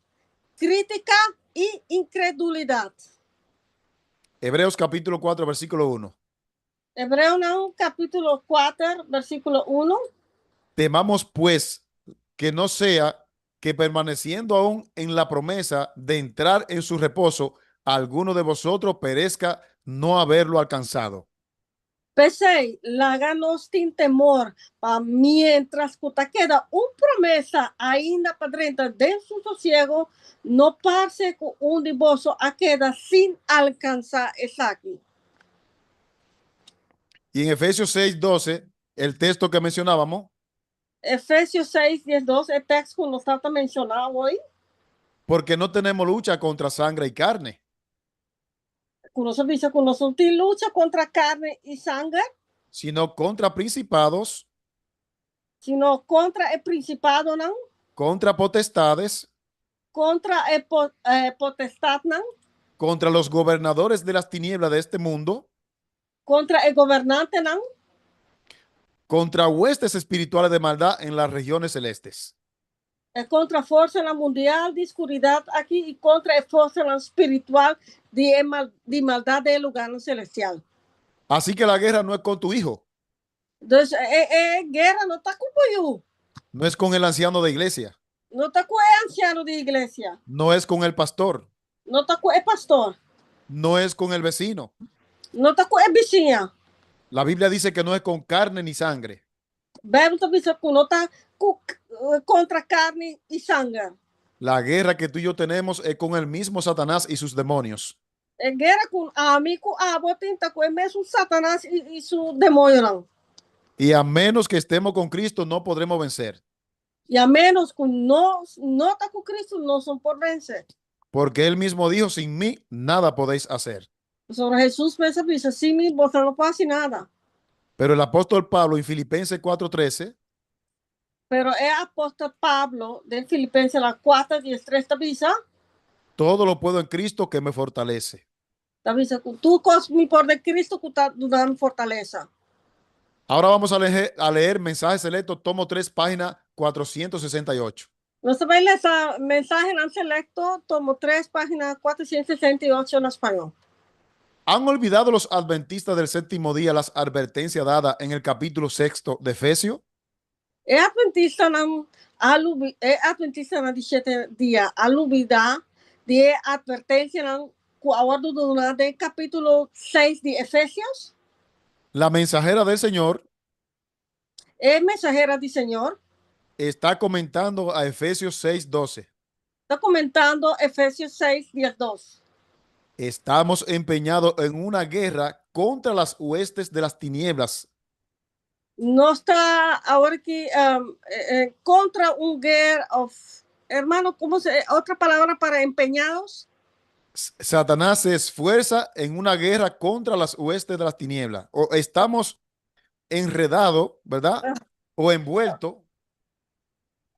crítica y incredulidad. Hebreos capítulo 4, versículo 1. Hebreo capítulo 4, versículo 1. Temamos pues que no sea que permaneciendo aún en la promesa de entrar en su reposo, alguno de vosotros perezca no haberlo alcanzado. Pensei, láganos sin temor, mientras que queda promesa ainda para dentro de su sosiego, no pase con de vosotros a queda sin alcanzar esa aquí. Y en Efesios 6, 12, el texto que mencionábamos, Efesios 6, 12, el texto que nos está mencionado hoy, porque no tenemos lucha contra sangre y carne, que nos avisa que nosotros lucha contra carne y sangre, sino contra principados, sino contra el principado, ¿no? contra potestades, Contra el potestad, ¿no? contra los gobernadores de las tinieblas de este mundo, Contra el gobernante, ¿no? contra huestes espirituales de maldad en las regiones celestes. Contra fuerza la mundial de oscuridad aquí y contra la fuerza espiritual de maldad del lugar celestial. Así que la guerra no es con tu hijo. Entonces, guerra no está con yo. No es con el anciano de iglesia. No está con el anciano de iglesia. No es con el pastor. No está con el pastor. No es con el vecino. No está con el vecino. La Biblia dice que no es con carne ni sangre. Bíblia dice que no está contra carne y sangre. La guerra que tú y yo tenemos es con el mismo Satanás y sus demonios. Guerra con amigo, tinta con el mismo Satanás y su demonio. Y a menos que estemos con Cristo, no podremos vencer. Y a menos que no está con Cristo, no son por vencer. Porque Él mismo dijo, sin mí, nada podéis hacer. Sobre Jesús dice, sin mí, vos no podés hacer nada. Pero el apóstol Pablo en Filipenses 4:13 pero el apóstol Pablo de Filipenses la 4, 13 avisa, todo lo puedo en Cristo que me fortalece. avisa que tú mi por de Cristo que está dando fortaleza. Ahora vamos a leer mensajes selectos, tomo 3, página 468. Você vai ler essa mensagem lá selecto, tomo 3, página 468 en español. ¿Han olvidado los adventistas del séptimo día las advertencias dadas en el capítulo 6 de Efesios? Adventista na 7 dia alubida de advertência nan ku awardo do de capítulo 6 de Efésios. La mensajera del Señor Mensajera do Senhor está comentando a Efesios 6:12. está comentando Efésios 6, 2. Estamos empeñados en una guerra contra las huestes de las tinieblas. Nós está agora que contra guerra of hermano, como se otra palabra para empeñados? Satanás se esfuerza en una guerra contra las huestes de las tinieblas. O estamos enredados, ¿verdad? O envueltos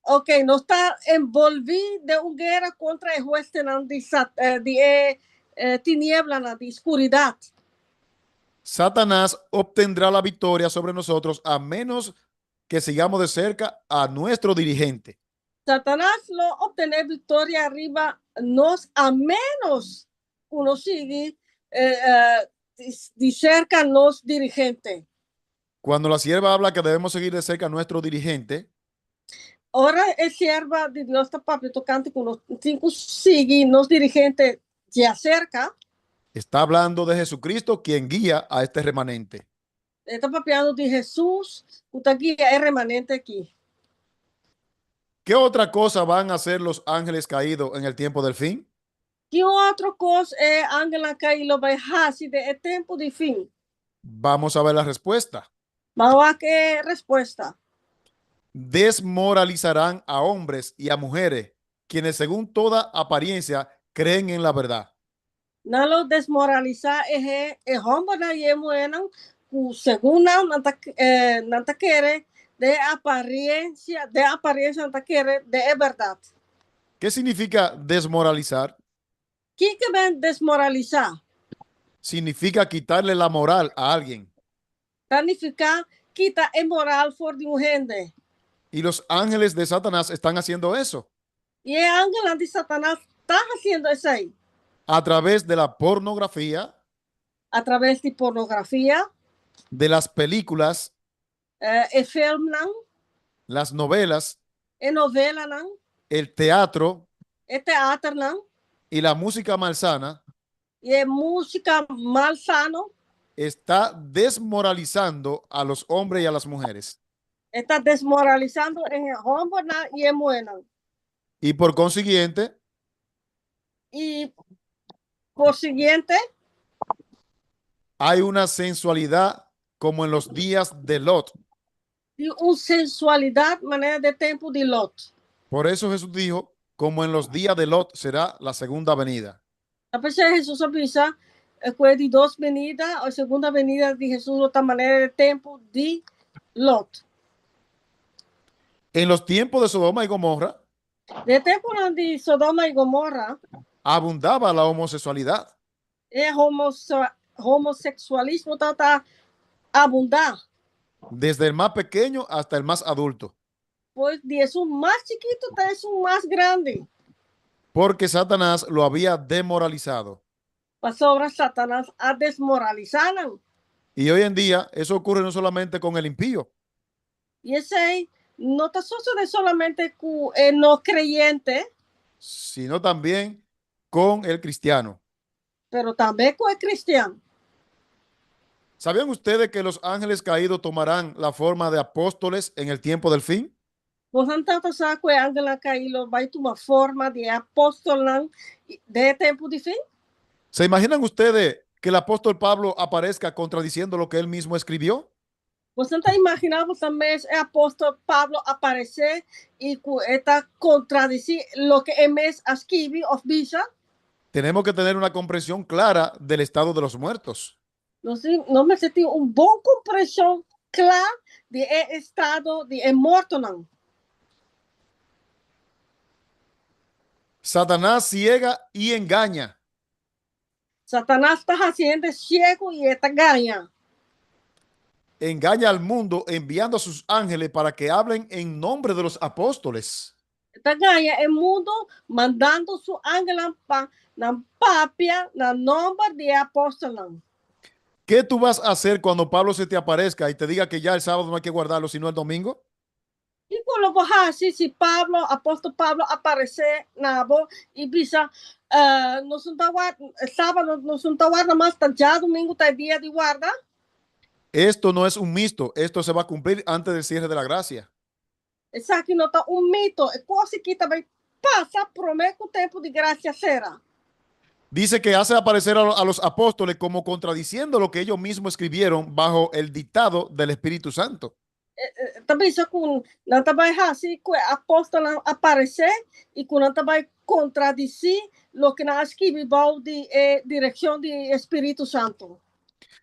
Ok, não está envolvido de uma guerra contra o oeste de tiniebla, de escuridão. Satanás obtendrá la victoria sobre nosotros a menos que sigamos de cerca a nuestro dirigente. Satanás lo obtener vitória arriba nós a menos uno sigue de cerca nos dirigente. Cuando la sierva habla que debemos seguir de cerca a nuestro dirigente, Ora é sierva de Deus está papi tocante com os cinco sigue nos dirigente de acerca. está hablando de Jesucristo, quien guía a este remanente. Está papiando de Jesus, o guia é remanente aqui. ¿Qué otra cosa van a hacer los ángeles caídos en el tiempo del fin? Que outra coisa é Angela Caílo vai hasi de tempo de fim? Vamos a ver la respuesta. Vamos a que resposta. Desmoralizarán a hombres y a mujeres, quienes según toda apariencia creen en la verdad. Nalo desmoralizar é rombo na yemuenan ku segunda nanta quere de apariencia nanta quere de verdade. ¿Qué significa desmoralizar? Que vem desmoralizar? Significa quitarle la moral a alguien. Significa quita a moral for de gente. Y los ángeles de Satanás están haciendo eso. E a ángel de Satanás está haciendo isso aí. A través de la pornografía, a través de pornografía, de las películas, film, las novelas, novela, el teatro teatro, y la música malsana, e música malsano, está desmoralizando a los hombres y a las mujeres. está desmoralizando en rombo y en buena. Y por consiguiente, Y por siguiente, hay una sensualidad como en los días de Lot. y una sensualidad, manera de tiempo de Lot. Por eso Jesús dijo, como en los días de Lot será la segunda venida. A pesar de Jesús avisa, de dos venidas, o segunda venida de Jesús, otra manera de tiempo de Lot. En los tiempos de Sodoma y Gomorra, de tiempo de Sodoma y Gomorra, abundaba la homosexualidad. El homosexualismo está abundar. Desde el más pequeño hasta el más adulto. Pues de su más chiquito hasta su más grande. Porque Satanás lo había desmoralizado. Las obras Satanás a desmoralizado. Y hoy en día eso ocurre no solamente con el impío. Y ese no está sucede solamente con el no creyente, sino también con el cristiano. Pero también con el cristiano. ¿Sabían ustedes que los ángeles caídos tomarán la forma de apóstoles en el tiempo del fin? Pues entonces sabe que el ángel caído va a tomar forma de apóstol de tiempo de fin. ¿Se imaginan ustedes que el apóstol Pablo aparezca contradiciendo lo que él mismo escribió? Pues entonces imaginamos también el apóstol Pablo aparecer y está contradecir lo que él escribió o dice. Tenemos que tener una comprensión clara del estado de los muertos. No me sentí una buena comprensión clara del estado de muerto. Satanás ciega y engaña. Satanás está haciendo ciego y está engaña. Engaña al mundo enviando a sus ángeles para que hablen en nombre de los apóstoles. Está engaña el mundo mandando su ángel para papia na nombre de apóstolos. ¿Qué tú vas a hacer cuando Pablo se te aparezca y te diga que ya el sábado no hay que guardarlo sino el domingo? E quando você, se Pablo, apóstolo Pablo aparecer na boa e bisa, nós não tá sábado, nós não tá guarda mais, tá já domingo, tá dia de guarda. Esto no es un mito, esto se va a cumplir antes del cierre de la gracia. Isso aqui não tá mito, é coisa que também passa, promete que o tempo de graça será. Dice que hace aparecer a los apóstoles como contradiciendo lo que ellos mismos escribieron bajo el dictado del Espíritu Santo. Também isso com não também assim que apóstolo aparecer e com não também contradizer o que nós escrevemos de direção de Espírito Santo.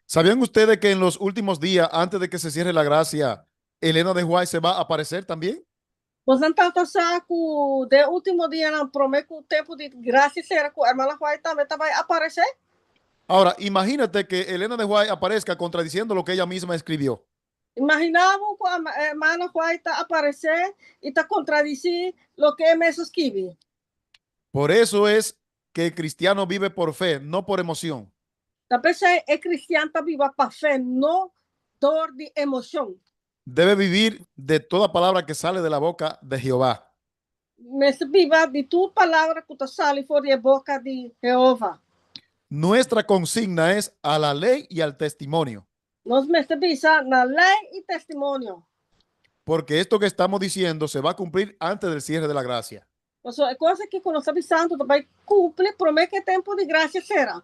¿Sabían ustedes que en los últimos días, antes de que se cierre la gracia, Elena de White se va a aparecer también? Você não está saco de último dia não promete que o tempo de graça será que a irmã White também vai aparecer? Ahora, imagínate que Elena de White aparezca contradiciendo lo que ella misma escribió. Imaginava que a irmã White aparecer e está contradicindo o que me escreve. Por eso es que el cristiano vive por fe, no por emoción. Também é cristiano tá viva para fé, não dor de emoção. Debe vivir de toda palabra que sale de la boca de Jehová. Mas viva de tua palavra que sale fora da boca de Jeová. Nuestra consigna es a la ley y al testimonio. Nós mestre na lei e testemunho. Porque esto que estamos diciendo se va a cumplir antes del cierre de la gracia. É coisa que quando nós avisando também cumpre, promete que tempo de graça será.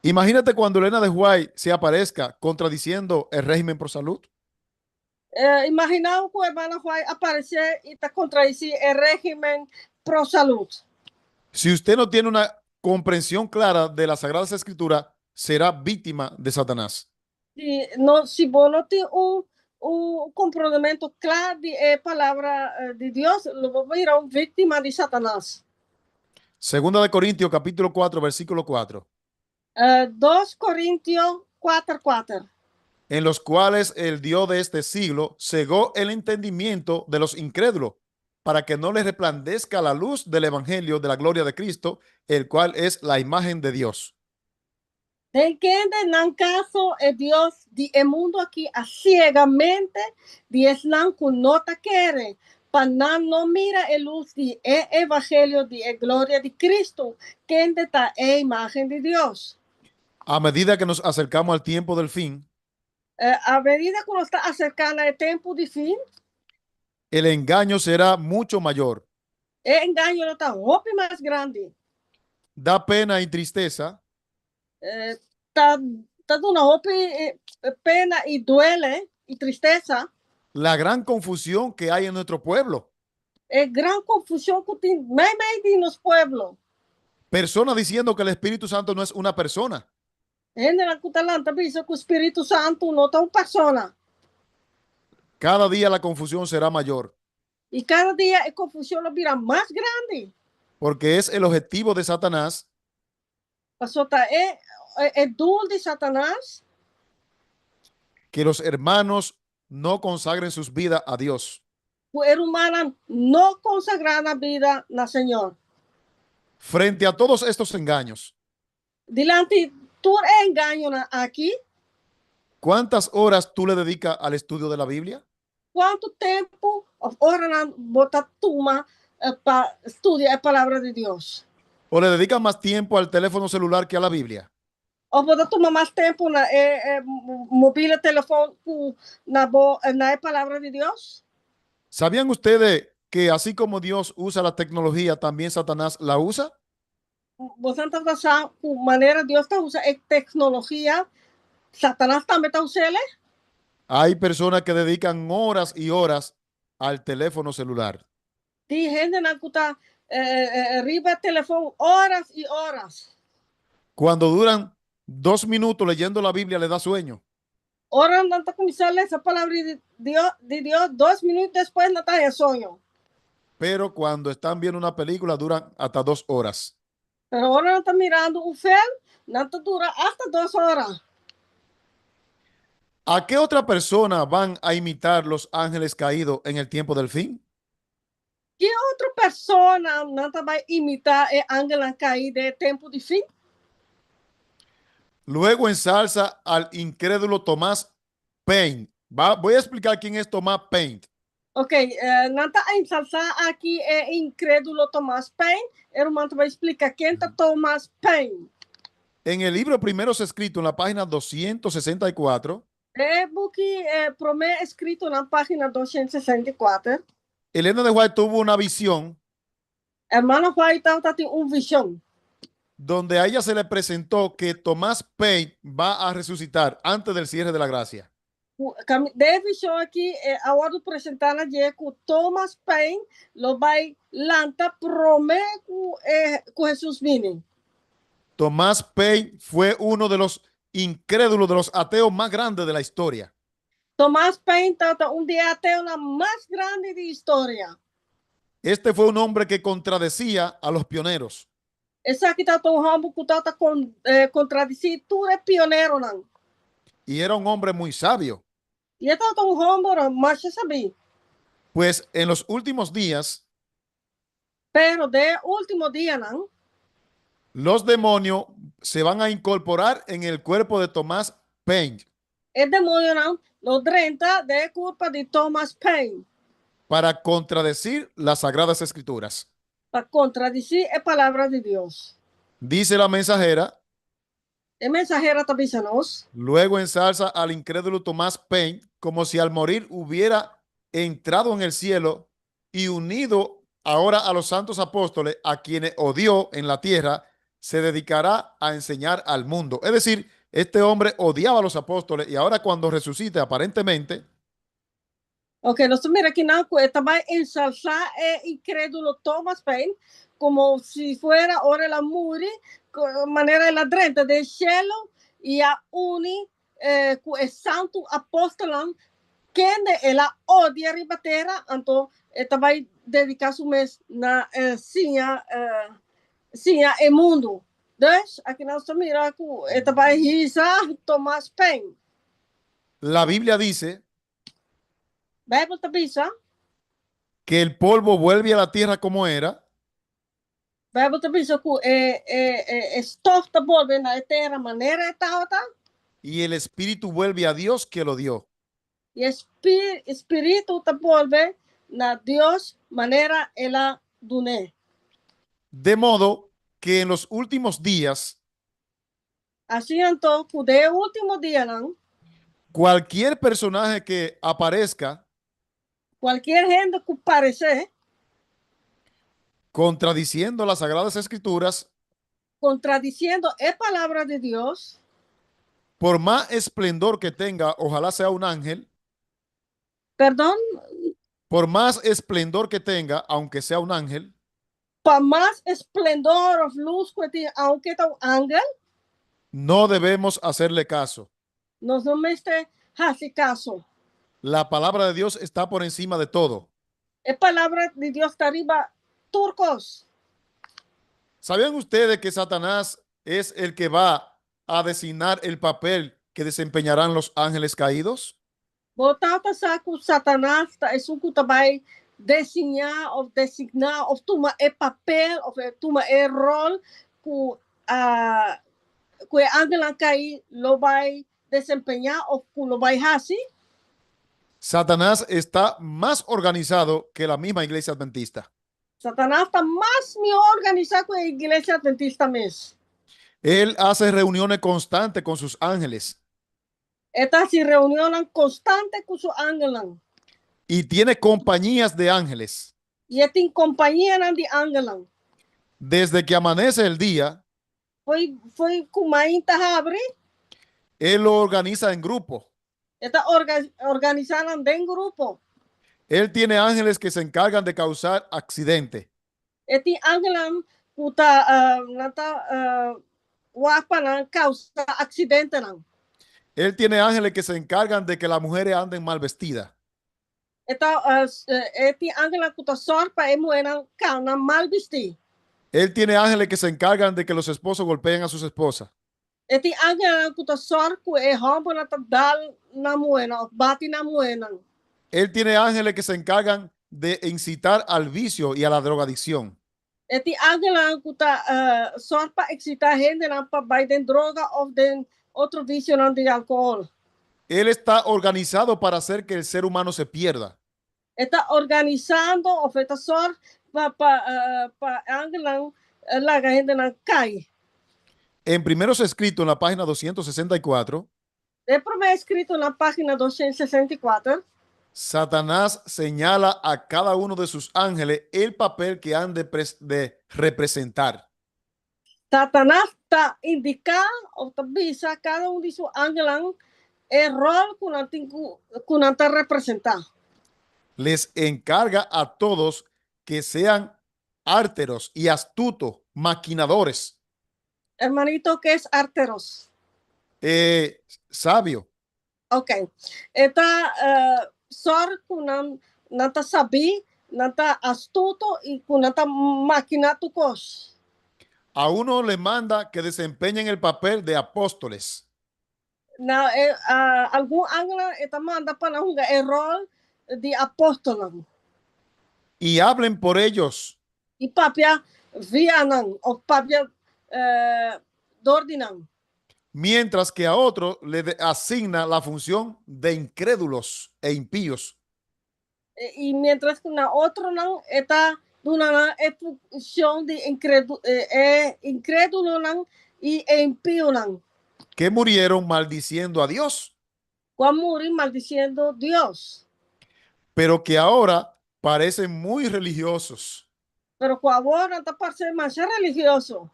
Imagínate cuando Elena de White se aparezca contradiciendo el régimen por salud. Imaginar que o irmão vai aparecer e está contradicindo o régimen pro saúde. Si usted no tiene una comprensión clara de las Sagradas Escrituras, será víctima de Satanás. Se você não tem comprometimento claro de palavra de Deus, você vai virar vítima de Satanás. Segunda de Corintios, capítulo 4, versículo 4. 2 Coríntios 4:4. En los cuales el Dios de este siglo cegó el entendimiento de los incrédulos, para que no les resplandezca la luz del evangelio de la gloria de Cristo, el cual es la imagen de Dios. Entende, não caso é Deus de mundo aqui a ciegamente de Islam que não tá querendo, para não mira a luz de evangelho de glória de Cristo, que está a imagem de Deus. A medida que nos acercamos al tiempo del fin, A medida que nos está acercando ao tempo de fim, el engaño será mucho mayor. o engano está muito mais grande. Da pena y tristeza Tá dando pena e duele e tristeza. la gran confusión que hay en nuestro pueblo. É grande confusão que tem meio de nos pueblos. Personas diciendo que el Espíritu Santo no es una persona. Gente na Cutalanta pensa que o Espírito Santo não está uma pessoa. Cada día la confusión será mayor, E cada dia a confusão virá mais grande. porque es el objetivo de Satanás Passou tá é duro de Satanás que los hermanos no consagren sus vidas a Dios. o ser humano não consagrar a vida na Senhor. Frente a todos estos engaños, Dilante tu engano aqui, ¿cuántas horas tú le dedicas al estudio de la Biblia? quanto tempo ora na bota turma para estudar a palavra de Deus? ¿O le dedicas más tiempo al teléfono celular que a la Biblia? Ou bota turma mais tempo na mobile, telefone na palavra de Deus? ¿Sabían ustedes que así como Dios usa la tecnología, también Satanás la usa? Você está pensando que maneira Deus está usando a tecnologia, Satanás também está usando? Hay personas que dedican horas y horas al teléfono celular. Tem gente que está arriba do telefone horas e horas. Cuando duran 2 minutos leyendo la Biblia, le da sueño. Ora não está começando a ler essa palavra de Deus, 2 minutos depois não está em sonho. Pero cuando están viendo una película, duran hasta 2 horas. Pero ora não está mirando o filme, não está dura hasta 2 horas. ¿A qué otra persona van a imitar los ángeles caídos en el tiempo del fin? Que outra pessoa não vai imitar o ángel caído de tempo de fim? Luego ensalza al incrédulo Tomás Paine. Voy a explicar quién es Tomás Paine. Ok, nanta ensalzar aqui é incrédulo Thomas Paine. Irmão vai explicar quem é Thomas Paine. En el libro primero escrito en la página 264, É que promé escrito na página 264. Elena de White tuvo una visión Hermano White tem visão. donde a ella se le presentó que Tomás Paine va a resucitar antes del cierre de la gracia. De visão aqui, a hora de apresentar na dia que Thomas Paine lo vai lançar promé com Jesus vindo. Tomás Paine fue uno de los incrédulos, de los ateos más grandes de la historia. Thomas Paine está dia ateu na mais grande da história. Este fue un hombre que contradecía a los pioneros. Esse aqui está um homem que está contradizir tudo é pioneiro não. Y era un hombre muy sabio. E está um homem mais sabe. Pues en los últimos días, Pero de último dia não. los demonios se van a incorporar en el cuerpo de Tomás Paine El demônio não, lo 30 de culpa de Thomas Paine. para contradecir las Sagradas Escrituras. Para contradizir a palavra de Deus. Dice la mensajera, El mensajero está avisándonos. luego ensalza al incrédulo Tomás Paine como si al morir hubiera entrado en el cielo y unido ahora a los santos apóstoles a quienes odió en la tierra, se dedicará a enseñar al mundo. Es decir, este hombre odiaba a los apóstoles y ahora cuando resucite aparentemente, Ok, nós mira aqui não, também ensalzar é incrédulo Thomas Paine como se fuera ahora la muri, maneira ela 30 del cielo e a uni com o santo apóstolo quem ela odia a terra, então também dedicar seu mês na sinha e mundo. Dus, aqui nós mira que também risa Thomas Paine. la Biblia dice Bible tabisa. que el polvo vuelve a la tierra como era. Bible tabisa que stof te vuelve na terra maneira etauta. Y el espíritu vuelve a Dios que lo dio. E espírito te vuelve na Dios maneira ela dune. De modo que en los últimos días, Assim então, de último dia não, cualquier personaje que aparezca qualquer gente que parecer contradiciendo las Sagradas Escrituras, contradiciendo a palavra de Deus, por más esplendor que tenga, ojalá sea un ángel, perdão, por más esplendor que tenga, aunque sea un ángel, para mais esplendor of luz que tem, aunque tá ángel, no debemos hacerle caso. nós não este hace caso. La palabra de Dios está por encima de todo. A palavra de Deus está arriba turcos. ¿Sabían ustedes que Satanás es el que va a designar el papel que desempeñarán los ángeles caídos? Botar saco Satanás, é que também designar ou tomar o papel, ou tomar o rol que o ángel cair lo vai desempenhar ou que lo vai fazer. Satanás está más organizado que la misma iglesia adventista. Satanás está mais organizado que a igreja adventista mesmo. Él hace reuniones constantes con sus ángeles. Estas se reúnen constantes con sus ángeles. Y tiene compañías de ángeles. E tem companhia de ángeles. Desde que amanece el día, Foi como ainda abre. él lo organiza en grupo. Está organizando en grupo. Él tiene ángeles que se encargan de causar accidentes. Este ángel puta guapa causa accidente. Él tiene ángeles que se encargan de que las mujeres anden mal vestidas. Este ángel puta sorpa e mueran cana mal vestir. Él tiene ángeles que se encargan de que los esposos golpeen a sus esposas. Este ángel puta sorpa e rompe na dal na muena, bate na muena. Él tiene ángeles que se encargan de incitar al vicio y a la drogadicción. Este ángel puta sorpa excita gente na pa by den droga of den otro vicio de alcohol. Él está organizado para hacer que el ser humano se pierda. está organizando ofertasor para anglan la gente en la calle. En Primeros Escritos, en la página 264, Después me he escrito en la página 264. Satanás señala a cada uno de sus ángeles el papel que han de representar. Satanás está indicando o está avisa cada uno de sus ángeles el rol que está representado. Les encarga a todos que sean árteros y astutos, maquinadores, Hermanito, que es arteros. sabio. Ok. Está sor nata sabi, nata astuto y nata máquina tu cos. A uno le manda que desempeñen el papel de apóstoles Na algún ángel está manda para jugar el rol de apóstol. y hablen por ellos, Y papia vianan o papia dordinan. mientras que a otro le asigna la función de incrédulos e impíos. Y mientras que una otra no está una función de incrédulo y impío Que murieron maldiciendo a Dios, cuando morir maldiciendo Dios. pero que ahora parecen muy religiosos. Pero ahora está para ser más religioso.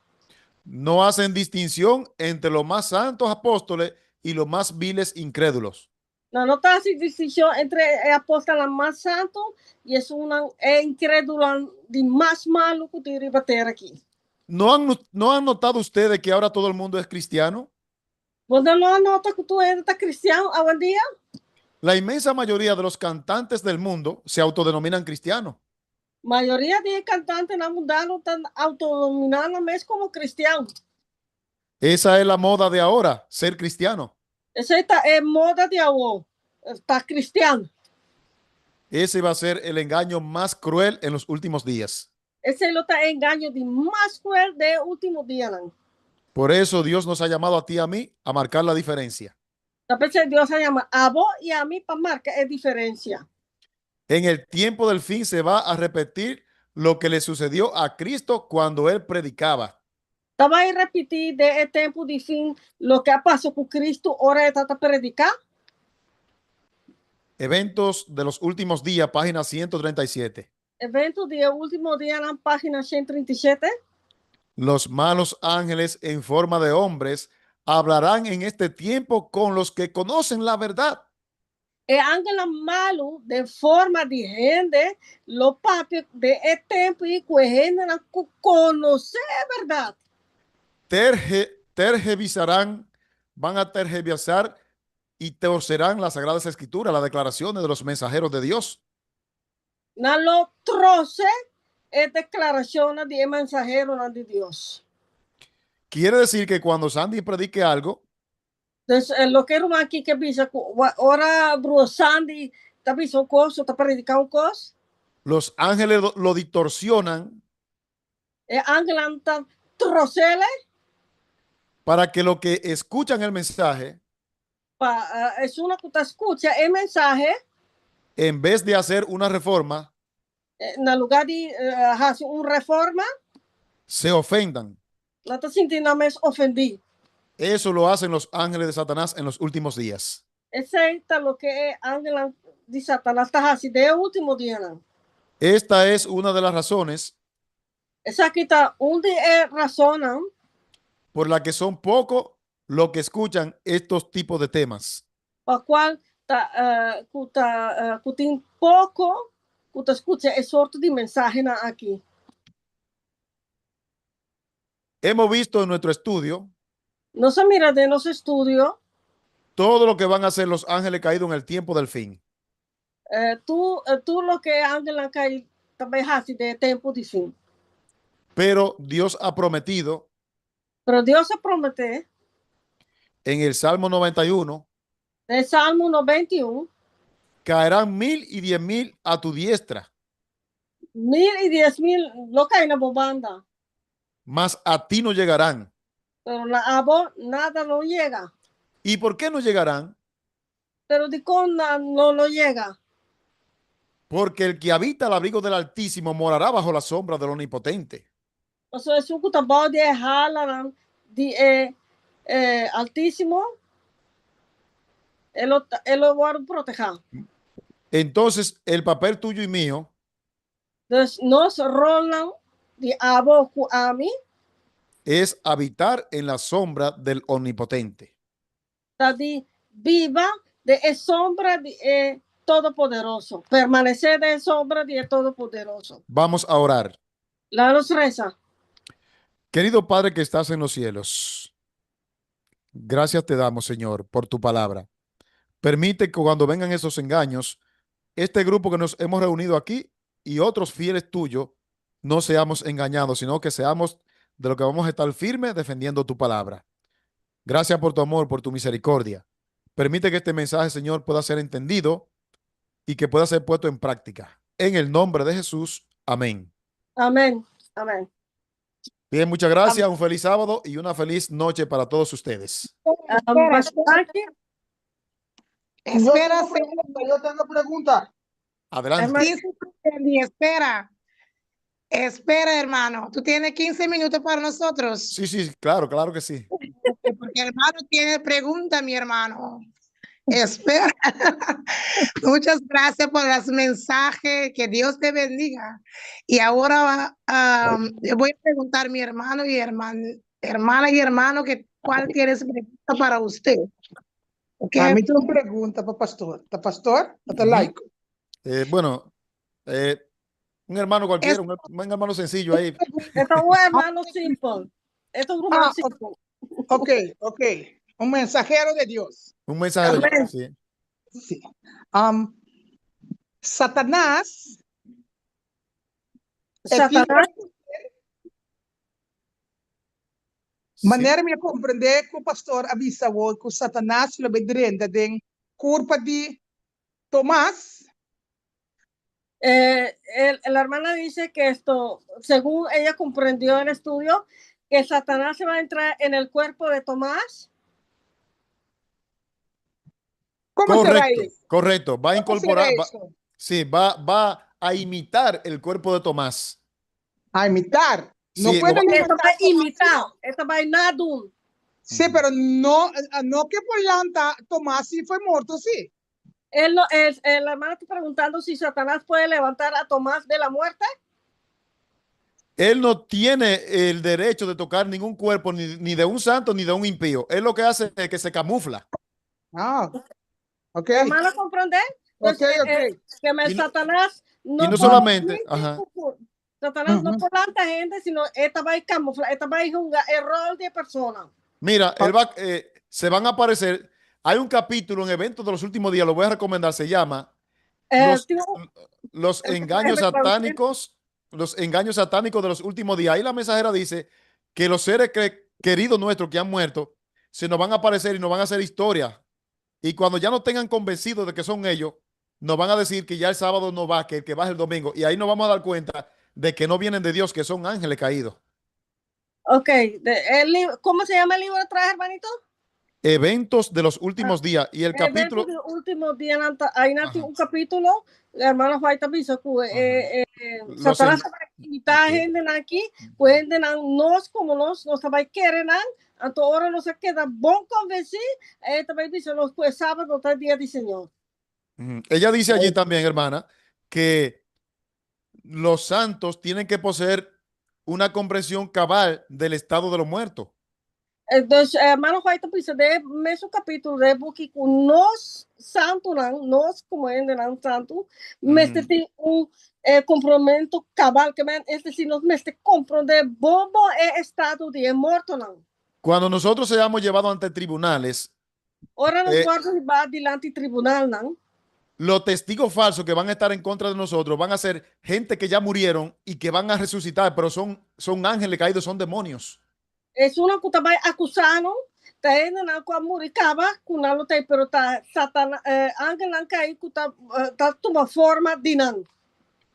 No hacen distinción entre los más santos apóstoles y los más viles incrédulos. No está haciendo distinción entre el apóstol más santo y es una incrédula de más malo que te bater aquí. ¿No han notado ustedes que ahora todo el mundo es cristiano? ¿Vos no notas que tú eres cristiano hoy en día? La inmensa mayoría de los cantantes del mundo se autodenominan cristianos. Mayoría de cantantes no mundial están autodenominados como cristianos. Esa es la moda de ahora, ser cristiano. Esa es moda de ahora, está cristiano. Ese va a ser el engaño más cruel en los últimos días. Ese es el engaño de más cruel de último día. Por eso Dios nos ha llamado a ti y a mí a marcar la diferencia. La persona Dios se llama a vos y a mí para marcar es diferencia. En el tiempo del fin se va a repetir lo que le sucedió a Cristo cuando él predicaba. Estaba a repetir de el tiempo de fin lo que pasó con Cristo, ahora está a predicar. Eventos de los últimos días, página 137. Evento de último día en la página 137. Los malos ángeles en forma de hombres hablarán en este tiempo con los que conocen la verdad. El ángel malo de forma de gente, los papios de el tiempo y que gente conoce verdad. Tergiversarán, van a tergiversar y torcerán las sagradas escrituras, las declaraciones de los mensajeros de Dios. No lo troce es declaración de mensajero de Dios. Quiere decir que cuando Sandy predique algo, Entonces, lo que era aquí que dice, ahora Bro Sandy está diciendo cosas, está predicando cosas. los ángeles lo distorsionan El ángel está trocele para que lo que escuchan el mensaje, es una que escucha el mensaje, en vez de hacer una reforma, en lugar de hacer una reforma, se ofendan. no está sintiendo más ofendido. Eso lo hacen los ángeles de Satanás en los últimos días. Ese es lo que el ángel de Satanás está haciendo de último día. Esta es una de las razones Esa aquí está una razón por la que son pocos los que escuchan estos tipos de temas. por cual tem pouco que escucha esse sorte de mensaje aquí. Hemos visto en nuestro estudio No se mira de nuestro estudio, todo lo que van a hacer los ángeles caídos en el tiempo del fin. tú lo que ángel caído también hace de tiempo de fin. Pero Dios ha prometido Pero Dios se promete en el Salmo 91, en el Salmo 91, caerán 1010,000 a tu diestra, 1010,000 lo caen en la banda, mas a ti no llegarán. pero la abo nada no llega. ¿Y por qué no llegarán? Pero de con no llega. Porque el que habita al abrigo del Altísimo morará bajo la sombra del Omnipotente. So es un cutabao de jala de altísimo. Él lo va a proteger. Entonces, el papel tuyo y mío Dus nos rolan de abo ku ami. es habitar en la sombra del Omnipotente. De viva de sombra de Todopoderoso. Permanecer de sombra de Todopoderoso. Vamos a orar. La nos reza. Querido Padre que estás en los cielos, gracias te damos, Señor, por tu palabra. Permite que cuando vengan esos engaños, este grupo que nos hemos reunido aquí y otros fieles tuyos, no seamos engañados, sino que seamos de lo que vamos a estar firmes defendiendo tu palabra. Gracias por tu amor, por tu misericordia. Permite que este mensaje, Señor, pueda ser entendido y que pueda ser puesto en práctica. En el nombre de Jesús. Amén. Amén. Amén. Bien, muchas gracias. Un feliz sábado y una feliz noche para todos ustedes. Bastante. Espera, Yo tengo pregunta. Adelante. espera. Espera, hermano. Tú tienes 15 minutos para nosotros. Sí, sí, claro, claro que sí. Porque hermano tiene pregunta, mi hermano. Espera. Muchas gracias por los mensajes. Que Dios te bendiga. Y ahora le voy a preguntar a mi hermano y hermana y hermano que cuál tiene pregunta para usted. Okay. A mí tengo una pregunta para pastor. ¿Está pastor? ¿Está laico? Bueno, un hermano cualquiera, un hermano sencillo ahí. Esto es un hermano simple. Esto es un hermano simple. Ok. Un mensajero de Dios. Un mensaje de Dios, sí. Sí. Satanás. Satanás. Maneira me compreender que o pastor avisa hoje que o Satanás lo bedrenda de culpa de Tomás. La hermana dice que esto, según ella comprendió en el estudio, que Satanás se va a entrar en el cuerpo de Tomás. ¿Cómo será eso? Correcto. Va a incorporar, sí, va a imitar el cuerpo de Tomás. A imitar. No sí, puede esto va a imitar. Esto va a nadar. Sí, pero no que por lanta Tomás sí fue muerto, sí. La hermana está preguntando si Satanás puede levantar a Tomás de la muerte. Él no tiene el derecho de tocar ningún cuerpo, ni de un santo, ni de un impío. Él lo que hace es que se camufla. Ah, ok. ¿Hermana comprende? Entonces, ok. Que Satanás no, y no solamente, ajá. Satanás no por tanta gente, sino esta va a camuflar, esta va a ir un error de persona. Mira, se van a aparecer. Hay un capítulo en Eventos de los Últimos Días, lo voy a recomendar, se llama Los engaños satánicos. Los engaños satánicos de los últimos días. Ahí la mensajera dice que los seres queridos nuestros que han muerto se nos van a aparecer y nos van a hacer historia. Y cuando ya no tengan convencidos de que son ellos, nos van a decir que ya el sábado no va, que el que va es el domingo. Y ahí nos vamos a dar cuenta de que no vienen de Dios, que son ángeles caídos. Ok. ¿Cómo se llama el libro de atrás, hermanito? Eventos de los últimos días. Y el capítulo. Eventos de los últimos días, hay un capítulo, hermano Juanita Biso, Satanás va a invitar gente aquí, pueden nos como nos va a querer, a toda hora no se queda bon convencido, también dice los pues sábado, tal día de Señor. Ella dice allí también, hermana, que los santos tienen que poseer una comprensión cabal del estado de los muertos. Entonces, hermano Juanita Biso, de mesmo capítulo de que nos santo, nos como santo, este tem compromiso cabal, que es decir, nos comprender bobo estado de muerto, Cuando nosotros seamos llevados ante tribunales, ahora nos va delante tribunal, los testigos falsos que van a estar en contra de nosotros van a ser gente que ya murieron y que van a resucitar, pero son ángeles caídos, son demonios. Es uno que está acusando, está en la cual muricaba, pero está Satanás, ángel caído, está toma forma de nan.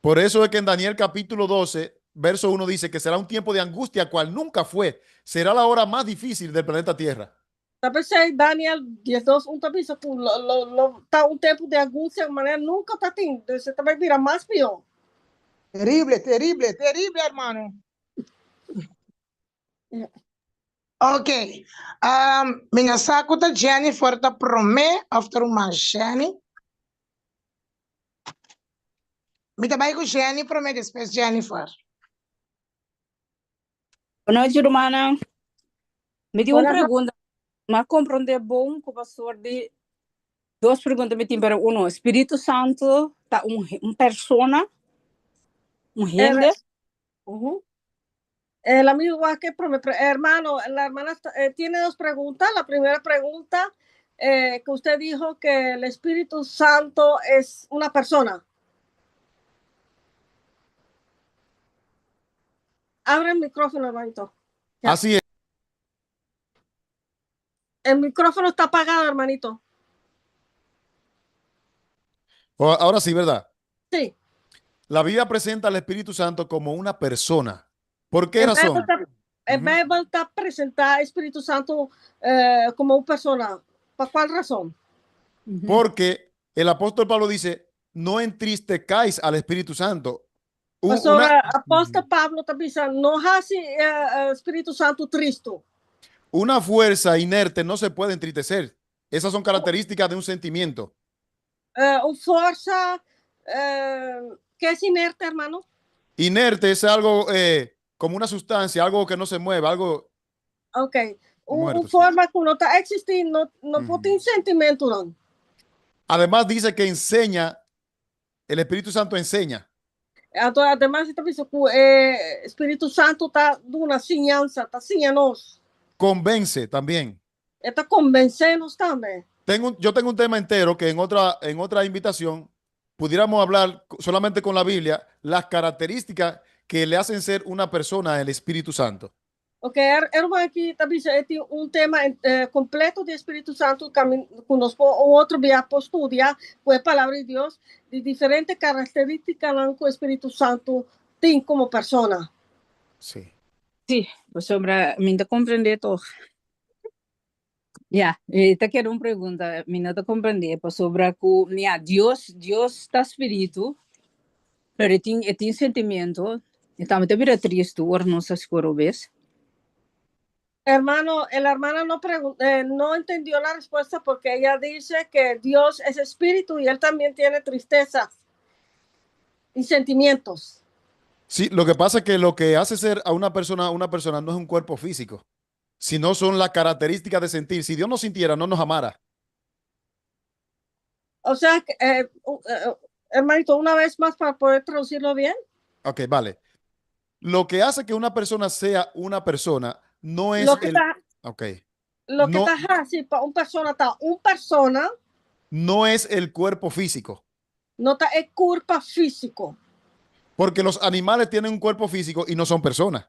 Por eso es que en Daniel capítulo 12, verso 1 dice que será un tiempo de angustia cual nunca fue. Será la hora más difícil del planeta Tierra. Talvez se Daniel 10:2, talvez tá tempo de angústia, mas nunca tá tendo. Você também vira mais pior. Terrible, terrible, terrible, hermano. Ok. Minha sacuta Jennifer ta prome after uma Jenny. Me também com Jenny prome depois Jennifer. Boa noite, irmã. Me dio uma Buenas pergunta. Mas compreender bom com o pastor de duas perguntas me tem para um. Espírito Santo tá persona, gente. El amigo que promete, hermano, la hermana tiene dos preguntas. La primera pregunta, que usted dijo que el Espíritu Santo es una persona. Abre el micrófono, hermanito. Ya. Así es. El micrófono está apagado, hermanito. Ahora sí, ¿verdad? Sí. La Biblia presenta al Espíritu Santo como una persona. ¿Por qué razón? El Bible está presenta al Espíritu Santo como una persona. ¿Por cuál razón? Porque el apóstol Pablo dice, no entristezcáis al Espíritu Santo. Pastor, apóstol Pablo también dice, no hace Espíritu Santo triste. Una fuerza inerte no se puede entristecer. Esas son características de un sentimiento. Una fuerza que es inerte, hermano. Inerte es algo como una sustancia, algo que no se mueve, algo. Ok. Muerto, Una forma que no está existiendo, no puede tener sentimiento, no. Además dice que enseña, el Espíritu Santo enseña. Además, el Espíritu Santo está dando una enseñanza, está enseñándonos. Convence también. Está convenciendo también. Yo tengo un tema entero que en otra invitación pudiéramos hablar solamente con la Biblia, las características que le hacen ser una persona el Espíritu Santo. Ok, hermano, aquí también tiene un tema completo de Espíritu Santo, conozco otro vía por estudiar, pues palabra de Dios, de diferentes características que el Espíritu Santo tiene como persona. Sí. Sí, pues sobre, me te comprender todo. Ya, te quiero una pregunta, me no te comprender, pues sobre que Dios está espíritu, pero tiene sentimiento, y también te mira triste, o no sé si ves. Hermano, la hermana no entendió la respuesta porque ella dice que Dios es espíritu y él también tiene tristezas y sentimientos. Sí, lo que pasa es que lo que hace ser a una persona no es un cuerpo físico, sino son las características de sentir. Si Dios no sintiera, no nos amara. O sea, hermanito, una vez más para poder traducirlo bien. Ok, vale. Lo que hace que una persona sea una persona no es Lo que está así para una persona no es el cuerpo físico. no está el cuerpo físico. Porque los animales tienen un cuerpo físico y no son personas.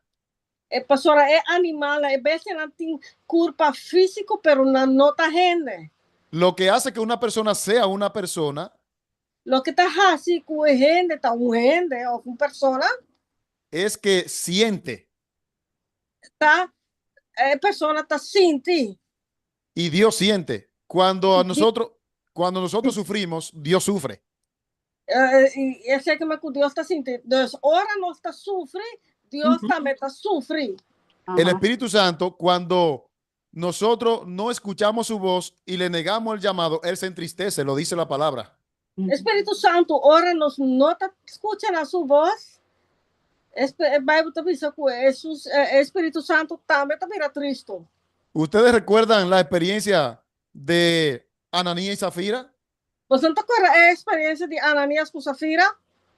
Persona es animal, a veces no tiene cuerpo físico, pero no está gente. Lo que hace que una persona sea una persona. Lo que está así con gente, está un gente o una persona. Es que siente. Persona está sintiendo. Y Dios siente. Cuando nosotros sufrimos, Dios sufre. Y ese que Dios está sintiendo. Entonces, ahora no está sufriendo, Dios también está sufriendo. El Espíritu Santo, cuando nosotros no escuchamos su voz y le negamos el llamado, Él se entristece, lo dice la palabra. Espíritu Santo, ahora no está escuchando a su voz. El Bible también dice que Espíritu Santo también está triste. ¿Ustedes recuerdan la experiencia de Ananías y Zafira? ¿Pues no te acuerdas la experiencia de Ananías con Zafira?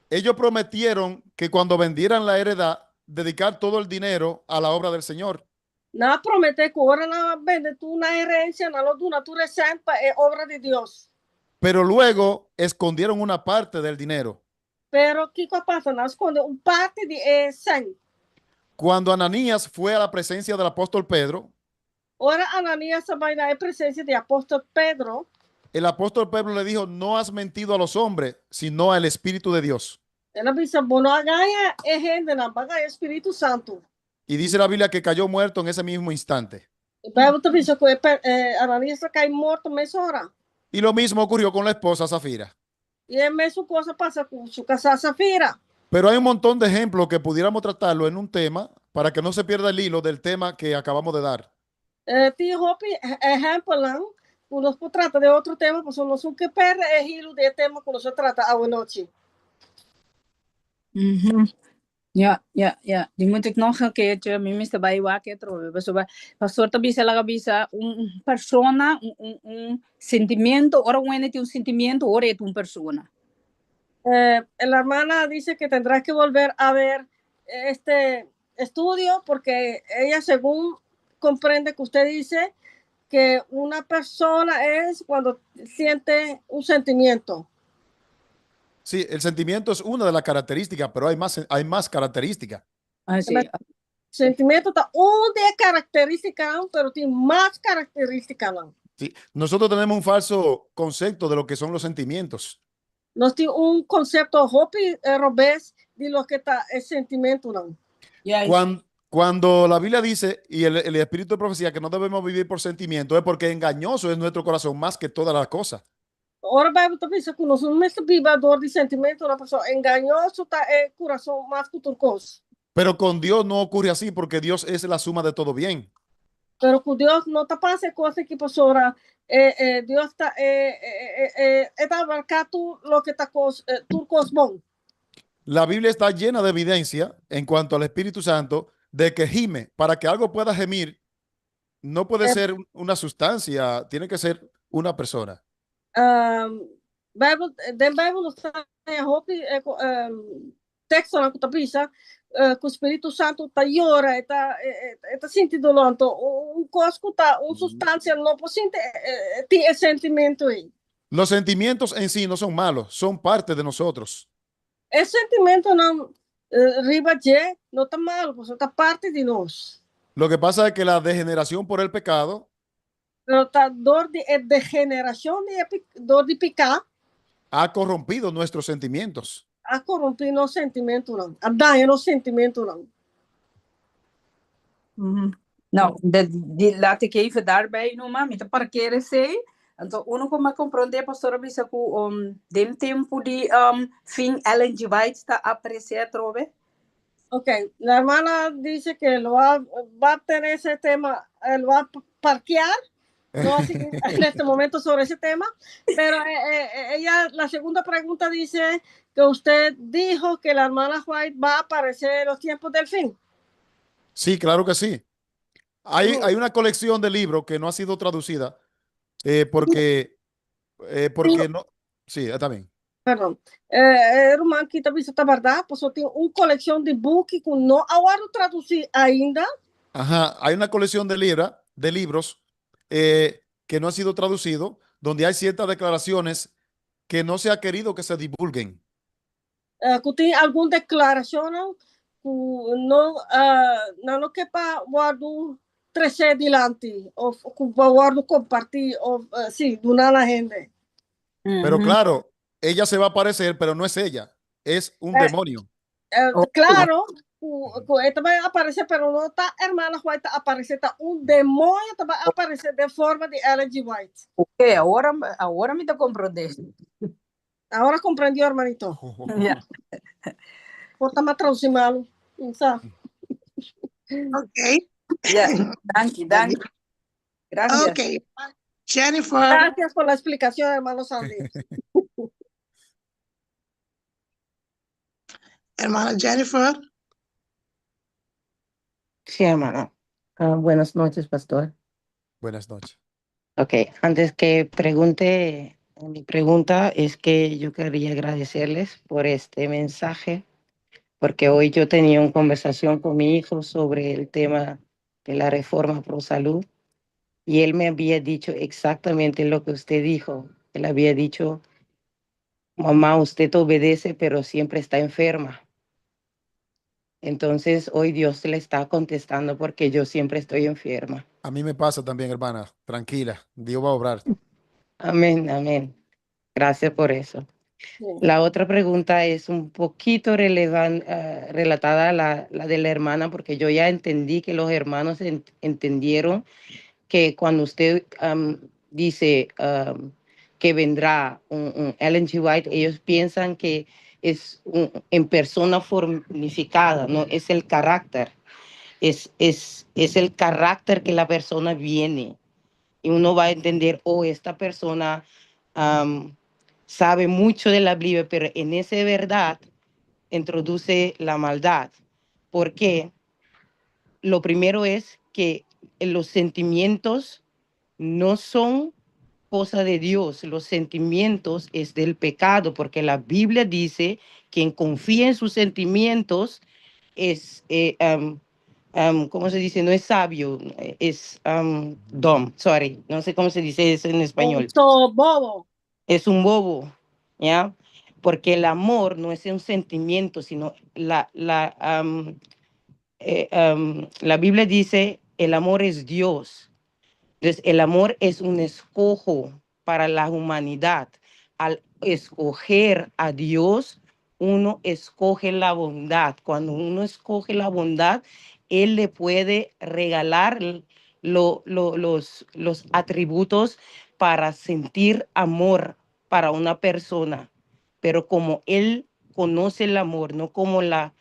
Ellos prometieron que cuando vendieran la heredad, dedicar todo el dinero a la obra del Señor. No promete que ahora no vende tú una herencia, no lo duna, tú recibes obra de Dios. Pero luego escondieron una parte del dinero. Pero ¿qué pasa? No esconde una parte de ese. Cuando Ananías fue a la presencia del apóstol Pedro, ahora Ananías va a la presencia del apóstol Pedro. El apóstol Pedro le dijo, no has mentido a los hombres, sino al Espíritu de Dios. Él dice, bueno, haga gente, no haga Espíritu Santo. Y dice la Biblia que cayó muerto en ese mismo instante. Bible também diz que Ananias cai morto mesma hora. Y lo mismo ocurrió con la esposa Zafira. E a mesma coisa passa com su casa Safira. Pero hay un montón de ejemplos que pudiéramos tratarlo en un tema para que no se pierda el hilo del tema que acabamos de dar. Tem roupa exemplo lá, quando nós trata de outro tema, porque nós não que perde o hilo de tema quando nós trata à noite. Ja, ja, ja. Die moet ik nog een keertje, minstens bij wakker trouwen. Pastor também se ela bisa persona, sentimento, ora when tem sentimento, ora é persona. La hermana dice que tendrá que volver a ver este estudio porque ella según comprende que usted dice que una persona es cuando siente un sentimiento. Sí, el sentimiento es una de las características, pero hay más características. Assim, Sentimiento está una de características, pero tiene más características. Sí, nosotros tenemos un falso concepto de lo que son los sentimientos. Nós temos conceito robês de lo que está el sentimiento. Cuando la Biblia dice, y el espíritu de profecía, que no debemos vivir por sentimiento, es porque engañoso es nuestro corazón más que todas las cosas. Ora, a Bíblia está pensando que nós não somos vibrador de sentimento, uma pessoa engañoso está el corazón más que outra coisa. Pero con Dios no ocurre así, porque Dios es la suma de todo bien. Pero con Dios no está pasando cosas que pastora. Dios está abarcando lo que está tu cosmón. La Biblia está llena de evidencia en cuanto al Espíritu Santo de que gime. Para que algo pueda gemir, no puede ser una sustancia, tiene que ser una persona. Den Bijbel está texto na kutapisa que o Espírito Santo está llora, está sentindo lonto, cosco tá, substância não pode sentir esse sentimento aí. Los sentimientos en sí no son malos, son parte de nosotros. Esse sentimento não riba de não está malo, porque está parte de nós. Lo que pasa es que la degeneración por el pecado, a dor de degeneración, dor de pecado, ha corrompido nuestros sentimientos. Ha corrompido los sentimientos, não. Ha dañado los sentimientos, não. Nou, laat ik even daarbij noemen, met een paar keren zei. Então, uno como compreender, pastora, bisa ku dem tempo de fin Ellen G. White está apreciar trove. Ok, la hermana dice que lo va a tener ese tema, lo va a parquear, no va a seguir en este momento sobre ese tema, pero ella, la segunda pregunta dice que usted dijo que la hermana White va a aparecer en los tiempos del fin. Sí, claro que sí. Hay una colección de libros que no ha sido traducida porque no. Sí, está bien. Perdão. Irmã, aqui também está verdade, porque tem uma coleção de book que não agora traduzir ainda. Ajá, hay una colección de libros que no ha sido traducido, donde hay ciertas declaraciones que no se ha querido que se divulguen. Que tem alguma declaração que não quer para guardar trazer adiante, ou guardar compartir, ou sim, donar a gente. Pero claro, ella se va a aparecer, pero no es ella, es un demonio. Claro, esta va a aparecer, pero no está hermana White a aparecer, está un demonio que va a aparecer de forma de Ellen G. White. Ok, ahora me está comprendendo. Ahora comprendió, hermanito. Yeah. Porta más traducimalo, ¿sabes? Ok. Yeah. Danke. Gracias. Ok. Jennifer. Gracias por la explicación, hermano Sandy. Hermana Jennifer. Sí, hermano. Buenas noches, pastor. Buenas noches. Ok, antes que pregunte, mi pregunta es que yo quería agradecerles por este mensaje, porque hoy yo tenía una conversación con mi hijo sobre el tema de la reforma pro salud y él me había dicho exactamente lo que usted dijo. Él había dicho, mamá, usted te obedece, pero siempre está enferma. Entonces, hoy Dios le está contestando porque yo siempre estoy enferma. A mí me pasa también, hermana. Tranquila, Dios va a obrar. Amén, amén. Gracias por eso. Sí. La otra pregunta es un poquito relatada a la de la hermana, porque yo ya entendí que los hermanos entendieron que cuando usted dice que vendrá un Ellen G. White, ellos piensan que es en persona fornificada, no es el carácter, es el carácter que la persona viene. Y uno va a entender, oh, esta persona sabe mucho de la Biblia, pero en esa verdad introduce la maldad. ¿Por qué? Lo primero es que los sentimientos no son cosa de Dios, los sentimientos es del pecado, porque la Biblia dice quien confía en sus sentimientos es, ¿cómo se dice? No es sabio, es dumb, sorry, no sé cómo se dice eso en español. Bobo. Es un bobo, ¿ya? Porque el amor no es un sentimiento, sino la Biblia dice, el amor es Dios. Entonces, el amor es un escojo para la humanidad. Al escoger a Dios, uno escoge la bondad. Cuando uno escoge la bondad, Él le puede regalar los atributos para sentir amor para una persona. Pero como Él conoce el amor, no como la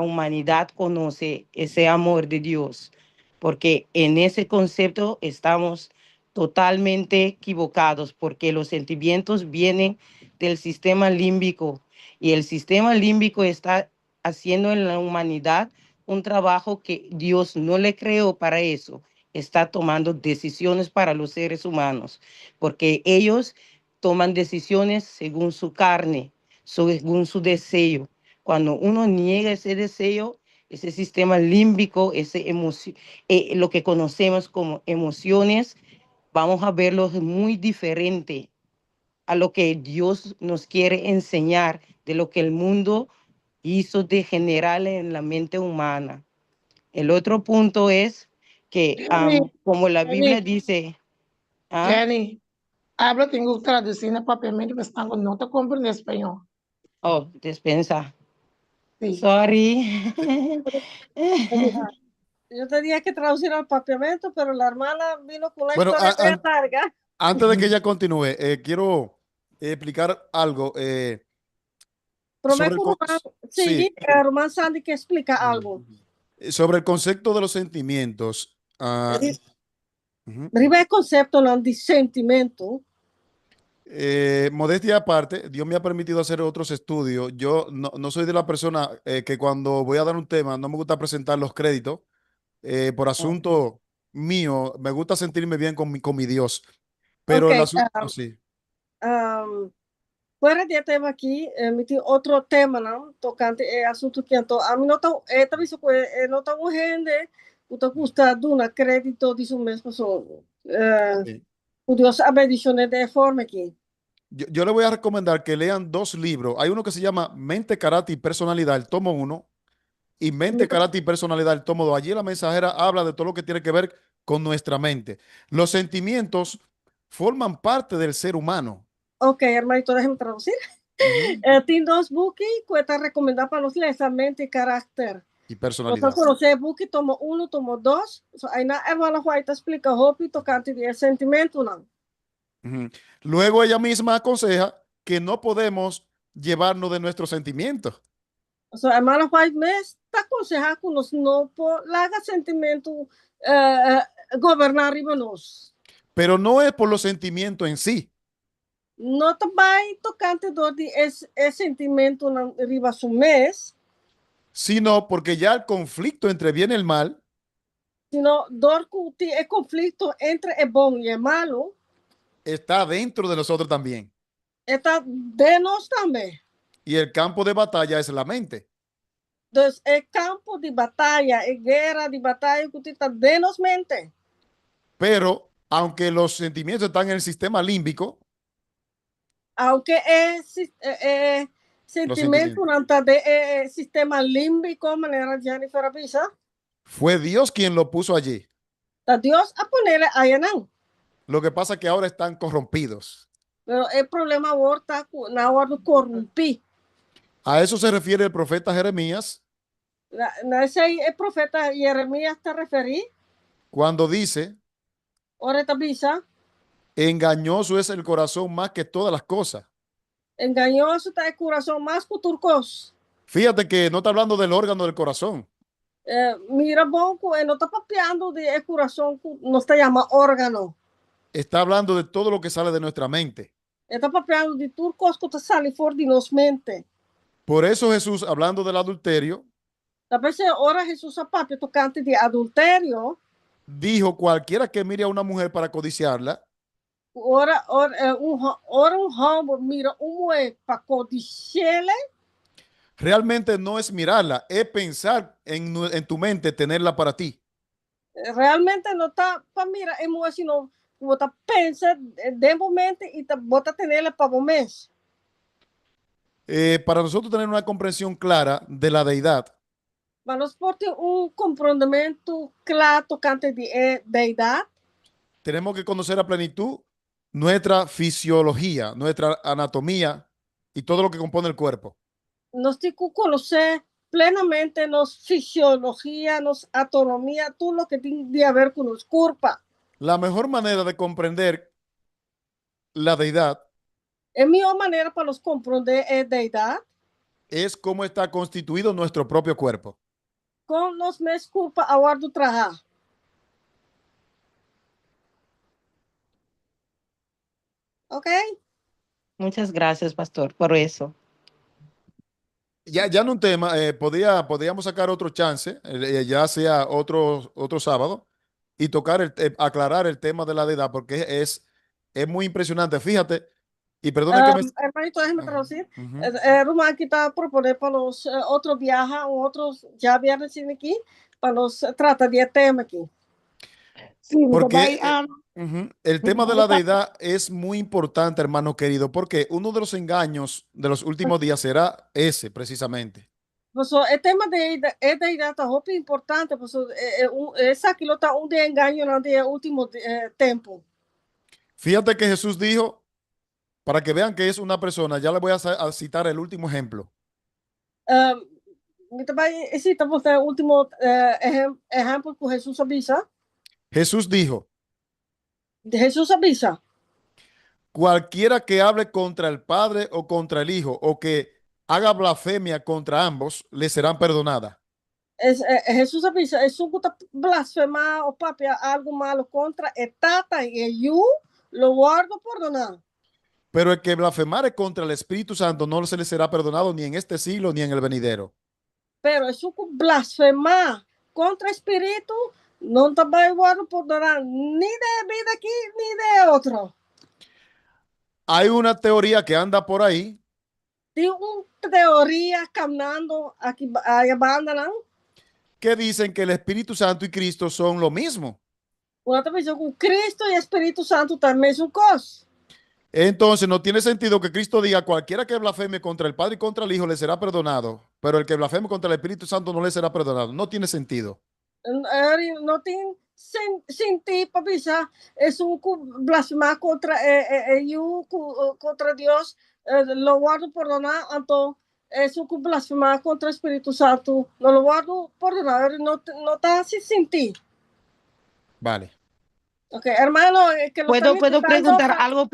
humanidad conoce ese amor de Dios, porque en ese concepto estamos totalmente equivocados, porque los sentimientos vienen del sistema límbico y el sistema límbico está haciendo en la humanidad un trabajo que Dios no le creó para eso. Está tomando decisiones para los seres humanos, porque ellos toman decisiones según su carne, según su deseo. Cuando uno niega ese deseo, ese sistema límbico, lo que conocemos como emociones, vamos a verlo muy diferente a lo que Dios nos quiere enseñar de lo que el mundo hizo de general en la mente humana. El otro punto es que, Jenny, como la Biblia Jenny, dice, Jenny, habla, tengo que traducir en papiamento, mas no te comprendo español. oh, despensa. Sí. Sorry. Yo tenía que traducir al papiamento, pero la hermana vino con una Bueno, historia bien larga. antes de que ella continúe, quiero explicar algo sobre Prometo, Román, sí, sí, Román Sandy que explica algo. sobre el concepto de los sentimientos. Ujú. Ribe el concepto, no di sentimento. Modestia aparte, Dios me ha permitido hacer otros estudios. Yo no soy de la persona que cuando voy a dar un tema no me gusta presentar los créditos por asunto mío. Me gusta sentirme bien con mi Dios. Pero Ok, el asunto, sí. fuera de tema aqui, me tem outro tema, não? Tocante assunto que então, a mim não tá, talvez não tá urgente, o tá custado na crédito disso mesmo, so, Sí. o Deus abençoe de forma aqui. Yo le voy a recomendar que lean dos libros. Hay uno que se llama Mente, Carácter y Personalidad, el tomo 1, y Mente, Carácter y Personalidad, el tomo 2. Allí la mensajera habla de todo lo que tiene que ver con nuestra mente. Los sentimientos forman parte del ser humano. Ok, hermanito, déjame traducir. Tem dois books que eu estou recomendando para os ler, Mente e Carácter. Y Eu personalidad. estou conhecendo o book, tomo 1, tomo 2. So, aí na hermana White explica roupa tocante de sentimento, não. Luego ella misma aconseja que no podemos llevarnos de nuestros sentimientos. So, hermana White me está aconsejando que nós não laga sentimento governar riba nós. Pero no es por los sentimientos en sí, Não também tocante do de esse sentimento na riba su mês, sino porque ya el conflicto entre bien y el mal sino dor que é conflito entre o bom e o malo, está dentro de nosotros también. está de nós também. Y el campo de batalla es la mente. Então, é campo de batalha, é guerra de batalha que está de nós mente. Pero aunque los sentimientos están en el sistema límbico, Aunque sentimento não está de sistema límbico, maneira Jennifer avisa, fue Dios quien lo puso allí. está Deus a poner aí não. Lo que pasa es que ahora están corrompidos. Pero o problema agora está na hora de corromper. A eso se refiere el profeta Jeremías Esse aí, o profeta Jeremias está referindo cuando dice Ora tabisa, Engañoso es el corazón más que todas las cosas. engañoso está el corazón más que turcos. Fíjate que no está hablando del órgano del corazón. Mira, bom, no está papeando de el corazón, no está llama órgano. Está hablando de todo lo que sale de nuestra mente. Está papeando de turcos que te sale fuera de nos mente. Por eso Jesús, hablando del adulterio, Talvez ora Jesus a papi tocante de adultério. dijo: cualquiera que mire a una mujer para codiciarla, Ora mira mulher para codiciá-la. realmente no es mirarla, es pensar en tu mente tenerla para ti. Realmente não está para mirar, é mulher sino você pensa de momento e bota tenerla para o mês. Para nosotros tener una comprensión clara de la deidad, Mas nós portamos compreendimento claro tocante de deidade. tenemos que conocer a plenitud nuestra fisiología, nuestra anatomía y todo lo que compone el cuerpo. Nós temos que conhecer plenamente nossa fisiologia, nossa anatomia, tudo o que tem a ver com nosso corpo. La mejor manera de comprender la deidad A melhor maneira para nos compreender a deidade es cómo está constituido nuestro propio cuerpo. com nos mesmos culpa a hora do trabalho. Ok? Muchas gracias, pastor, por eso. Ya en un tema, podríamos sacar otro chance, ya sea otro sábado, y aclarar el tema de la deidad, porque es muy impresionante. Fíjate, y perdona que me... Hermanito, déjame traducir. Ujú. Román que está proponer para los otros viajes, otros ya viernes aquí, para nos tratar de tema aquí. Sí, Porque vai, el tema de la deidad es muy importante, hermano querido, porque uno de los engaños de los últimos días será ese, precisamente. Pues, el tema de deidade está muy importante, pues, esse aquilo está de engaño no de último tempo. Fíjate que Jesús dijo, para que vean que es una persona, ya le voy a citar el último ejemplo. Também citamos o último ejemplo que Jesus avisa. Jesús dijo: Jesus avisa. cualquiera que hable contra el Padre o contra el Hijo, o que haga blasfemia contra ambos, le serán perdonadas. Jesus avisa, é sucuta blasfemar o papi algo malo contra etata e eu lo guardo perdonar. Pero el que blasfemare contra el Espíritu Santo no se le será perdonado ni en este siglo ni en el venidero. Pero é suco blasfemar contra o Espírito, não também guardo perdonar nem de vida aqui, nem de outro. Hay una teoría que anda por ahí Tem uma teoria caminhando aqui a banda, não? que dicen que el Espíritu Santo y Cristo son lo mismo. Uma outra vez com Cristo e Espírito Santo também são coisas. Entonces no tiene sentido que Cristo diga: cualquiera que blasfeme contra el Padre y contra el Hijo le será perdonado, pero el que blasfeme contra el Espíritu Santo no le será perdonado. No tiene sentido. Não tem sentido para pensar, é blasfemar contra eu, contra Deus, lo guardo perdonar, então é blasfemar contra o Espírito Santo, não lo guardo perdonar, não está se sentir. Vale. Ok, hermano, que lo ¿Puedo están preguntar explicando, algo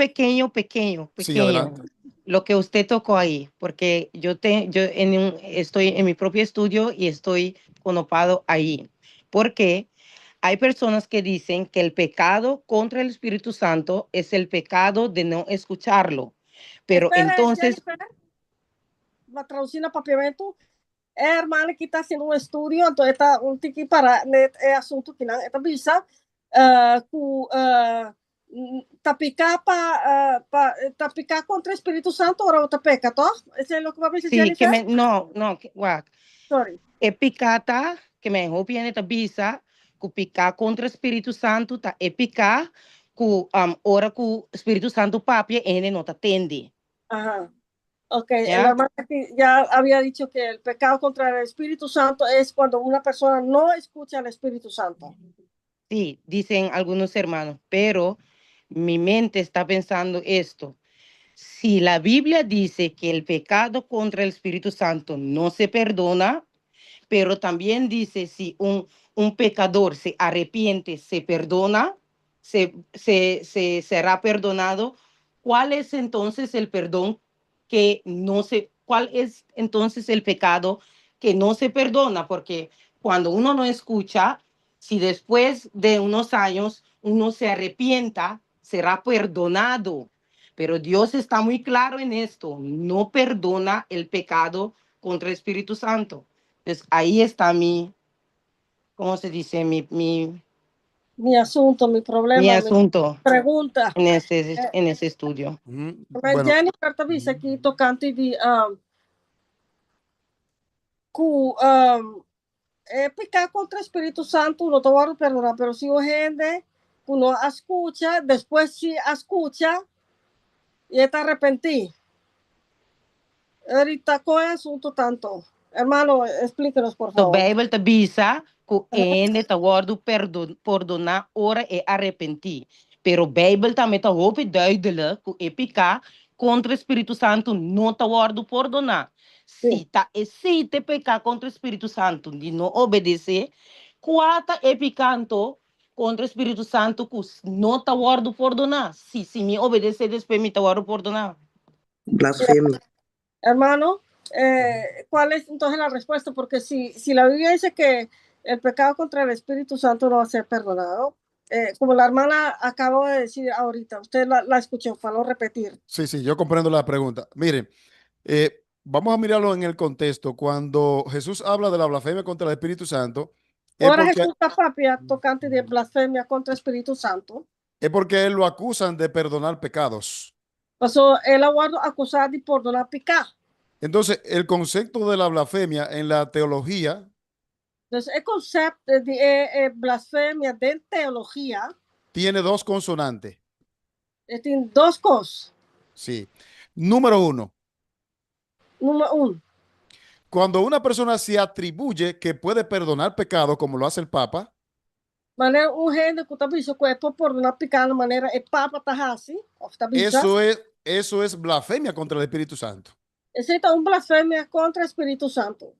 pequeño? Sí, adelante. Lo que usted tocó ahí, porque yo estoy en mi propio estudio y estoy conopado ahí. Porque hay personas que dicen que el pecado contra el Espíritu Santo es el pecado de no escucharlo. Pero Espera, entonces, Jennifer, va traduzindo papiamento. É a irmã que está fazendo um estudo, então está tem que parar, né, é assunto que não, está bisa com tapicar tapicar contra o Espírito Santo ou outra peca, tá? Esse é o que vai dizer, sí, Jennifer? Sorry. picata que me dejó bien esta visa, que picar contra el Espíritu Santo, ta picar que ora que o Espíritu Santo papi ele no te atende. Ajá. Ok, ¿Ya? la hermana ya había dicho que el pecado contra el Espíritu Santo es cuando una persona no escucha al Espíritu Santo. Sí, dicen algunos hermanos, pero mi mente está pensando esto. Si la Biblia dice que el pecado contra el Espíritu Santo no se perdona, pero también dice si un pecador se arrepiente, se perdona, será perdonado. ¿Cuál es entonces el perdón que no se, cuál es entonces el pecado que no se perdona? Porque cuando uno no escucha, si después de unos años uno se arrepienta, será perdonado. Pero Dios está muy claro en esto, no perdona el pecado contra el Espíritu Santo. Entonces ahí está ¿cómo se dice? Mi asunto, mi Mi problema, mi asunto pregunta. en ese estudio. Mas Bueno, Jennifer avisa aqui tocante de pecar contra o Espírito Santo, não estou a perdonar, pero se o gente não escuta, depois se escuta e está arrepentir. Ahorita com o assunto tanto. Hermano, explíquenos, por De favor. Bijbel te bisa que ene te worden perdonar ora e arrepentir. Pero Bijbel também te hoop duidelijk que epica contra o Espírito Santo não te worden perdonar. Sim. Se te pecar contra o Espírito Santo de não obedecer, quata epicanto contra o Espírito Santo que não te worden perdonar. Se me obedecer, depois me te worden perdonar. Blasfemia. Hermano, ¿cuál es entonces la respuesta? Porque si la Biblia dice que el pecado contra el Espíritu Santo no va a ser perdonado, como la hermana acabó de decir ahorita, usted la escuchó, para no repetir. sí, yo comprendo la pregunta. Miren, vamos a mirarlo en el contexto. Cuando Jesús habla de la blasfemia contra el Espíritu Santo, Ahora Jesús está papia tocante de blasfemia contra el Espíritu Santo. es porque él lo acusan de perdonar pecados. Pasó él aguardo acusado de perdonar pecar. Entonces, el concepto de la blasfemia en la teología. Entonces, el concepto de blasfemia de teología tiene dos consonantes. Tiene dos cosas. Sí. Número uno. Número uno. Cuando una persona se atribuye que puede perdonar pecado, como lo hace el Papa, maneira gente que está dizendo que é por perdonar pecado de maneira é papa tá assim, eso es blasfemia contra el Espíritu Santo. Esse é blasfemia contra o Espírito Santo.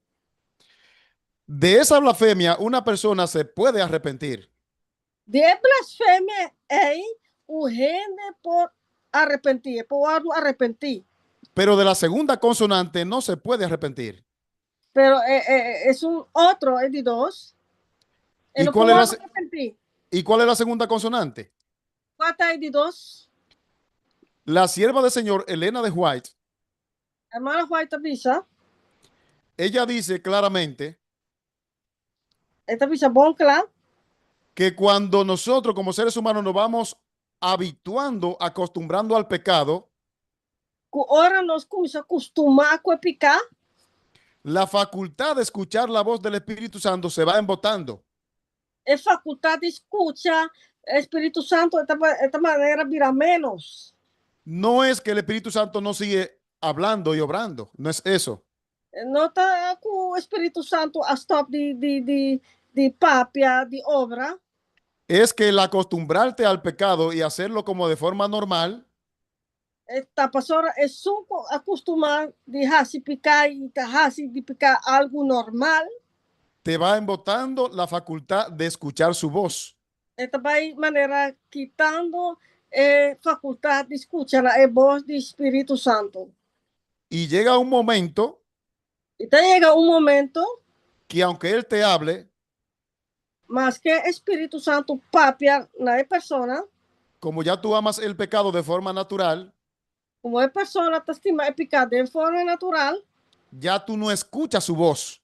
De esa blasfemia, una persona se puede arrepentir. De blasfemia é gente por arrepentir, por algo arrepentir. Pero de la segunda consonante no se puede arrepentir. Pero es un otro, es de dos. ¿Y cuál es la segunda consonante? ¿Cuál es de dos? La sierva del Señor, Elena de White, hermana White avisa. Ella dice claramente esta avisa bon claro, que cuando nosotros como seres humanos nos vamos habituando, acostumbrando al pecado, ahora nos comienza a acostumar con el pecado, la facultad de escuchar la voz del Espíritu Santo se va embotando. Es facultad de escuchar el Espíritu Santo de esta manera vira menos. No es que el Espíritu Santo no sigue hablando y obrando, no es eso. No está con el Espíritu Santo a stop de papia, de obra. Es que el acostumbrarte al pecado y hacerlo como de forma normal, esta persona es un acostumbrado de picar y de picar algo normal. Te va embotando la facultad de escuchar su voz. Esta va de manera quitando facultad de escuchar la voz del Espíritu Santo. Y llega un momento que aunque Él te hable, más que Espíritu Santo papia na persona, como ya tú amas el pecado de forma natural, como a persona te estima el pecado de forma natural, ya tú no escuchas su voz.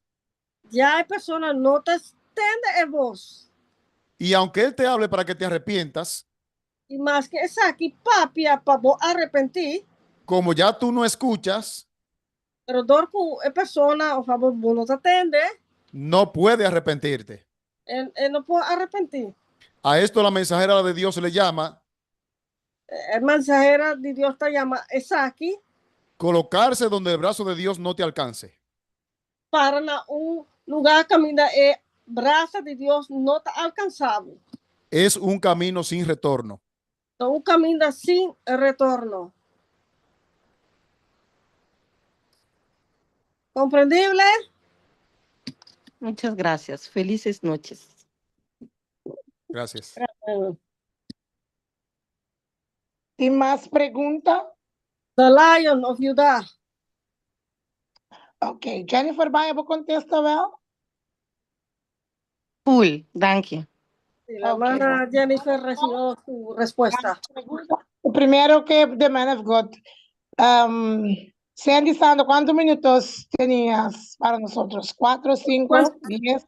Ya a persona no te entiende a voz. Y aunque Él te hable para que te arrepientas, y más que esa aquí papia para vos arrepentir, como ya tú no escuchas, pero dorco es persona o favor vos no te entiende, no puede arrepentirte. Él no puede arrepentir. A esto la mensajera de Dios le llama el mensajera de Dios te llama aquí, colocarse donde el brazo de Dios no te alcance. Para un lugar camina el brazo de Dios no te alcanzable. Es un camino sin retorno. Un camino sin retorno. ¿Comprendible? Muchas gracias. Felices noches. Gracias. Gracias. ¿Y más preguntas? The Lion of Judah. Ok, Jennifer, vaya, ¿vos contesta, ¿verdad? Full, thank you. Sí, la Ok, hermana bueno. Jennifer recibió su respuesta. Primero que The Man of God. Sandy Sando, ¿cuántos minutos tenías para nosotros? ¿4, 5, 10?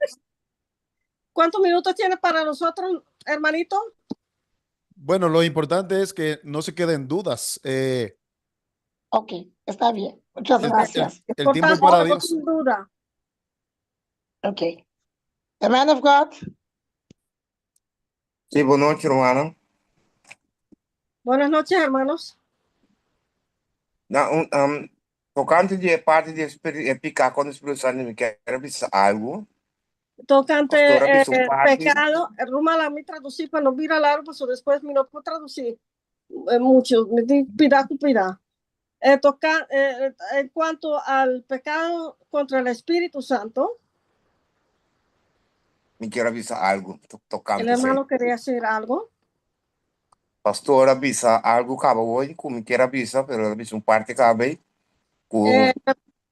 ¿Cuántos minutos tiene para nosotros, hermanito? Bueno, lo importante es que no se queden dudas. Ok, está bien. Muchas El, el- gracias. el tiempo Importante, para pero Dios. sin duda. Ok. The Man of God. Sí, boa noite, hermano. Buenas noches, hermanos. Tocante de parte de picar con el Espíritu Santo, me quero avisar algo. Tocante Pastora, avisó el parte. pecado, Ruma me traducir para no virar largo, pues después me no puedo traducir mucho. Me di pida cuida. En cuanto al pecado contra el Espíritu Santo, Me quero avisar algo. el Tocante, hermano quería decir algo. Pastor, avisa algo, acaba hoje, como me quero avisar, pero avisa parte, cabe.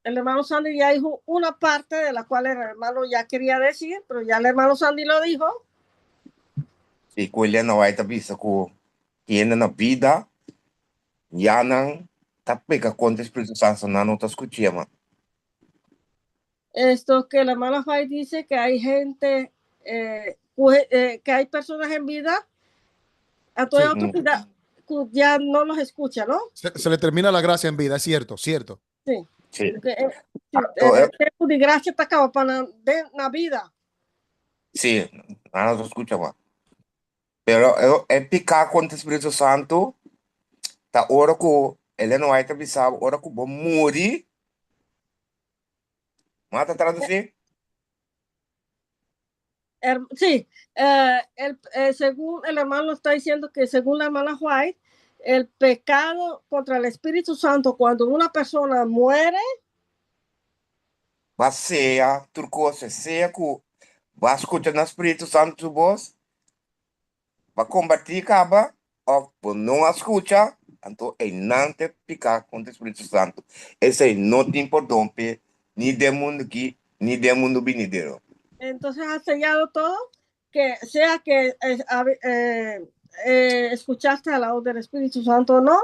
El hermano Sandy ya dijo una parte de la cual el hermano ya quería decir, pero ya el hermano Sandy lo dijo. E com ele não vai avisar que tiene na vida, já não tá pega contra o Espíritu Santo, não tá escutando. Esto que el hermano Fay dice que hay gente, que hay personas en vida, a todo Sí. otro vida, que ya no los escucha, ¿no? Se le termina la gracia en vida, es cierto, cierto. Sí. Sí. Tempo de gracia está acabado para na vida. Sí, não tá escutando. Pero é picar contra o Espírito Santo, tá hora que ele não vai avisar, hora que vou morrer. Mata traduzir? Sí, según el hermano está diciendo que según la hermana White, el pecado contra el Espíritu Santo, cuando una persona muere, Vai ser, turcoso, ser que vai escutar no Espírito Santo vos, vai combater acaba, ou não escuta, então é não te picar contra o Espírito Santo. Esse é não te importante, ni de mundo aqui, ni de mundo venidero. entonces ha sellado todo, que sea que escuchaste a la voz del Espíritu Santo o no.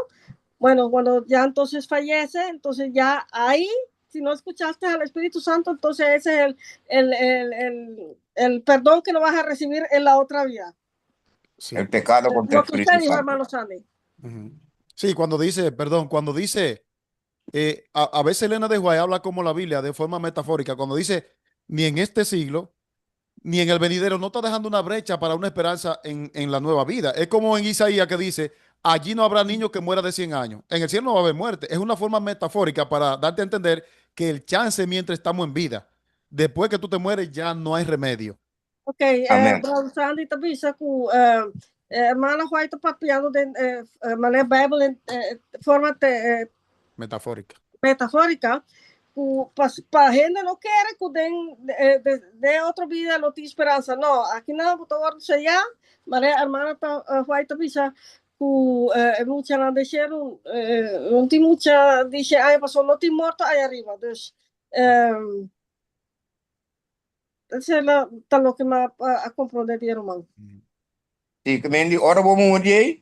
Bueno, cuando ya entonces fallece, entonces ya ahí, si no escuchaste al Espíritu Santo, entonces ese es el perdón que no vas a recibir en la otra vida. Sí. El pecado contra Lo el que Espíritu usted dijo, Santo. hermano Sandy. Sí, cuando dice, perdón, cuando dice, a veces Elena de White habla como la Biblia de forma metafórica, cuando dice, ni en este siglo, ni en el venidero, no está dejando una brecha para una esperanza en la nueva vida. Es como en Isaías que dice, allí no habrá niño que muera de 100 años. En el cielo no va a haber muerte. Es una forma metafórica para darte a entender que el chance mientras estamos en vida. Después que tú te mueres ya no hay remedio. Ok, Amén. brother Sandy também disse que hermana White está papiando de maneira Bíblia de forma Metafórica. metafórica, para gente não quer que de outra vida não tem esperança. Não, aqui não, estou orando já, mas a hermana White também disse que muita não deixaram, não tem muita, diz, a pessoa não tem morto aí arriba. Então, isso é lo que me compreender, irmão. E que me ora vou morrer,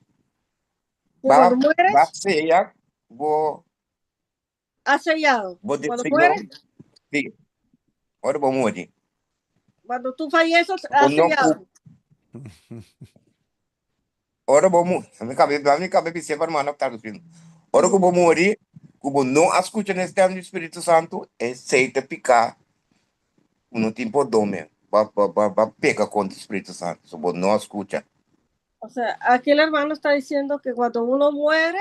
Cuando mueres, vai ser, vou has sellado. Cuando mueres, sim, ora vou morrer. cuando tú falleces, has sellado. Ora vou morrer. A minha cabeça sempre, hermano, está dizendo. Ora que vou morrer, como não escuta nesse tempo do Espírito Santo, é seita picar, não tem podome, vai pegar contra o Espírito Santo, se não escuta. O sea, aquí el hermano está diciendo que cuando uno muere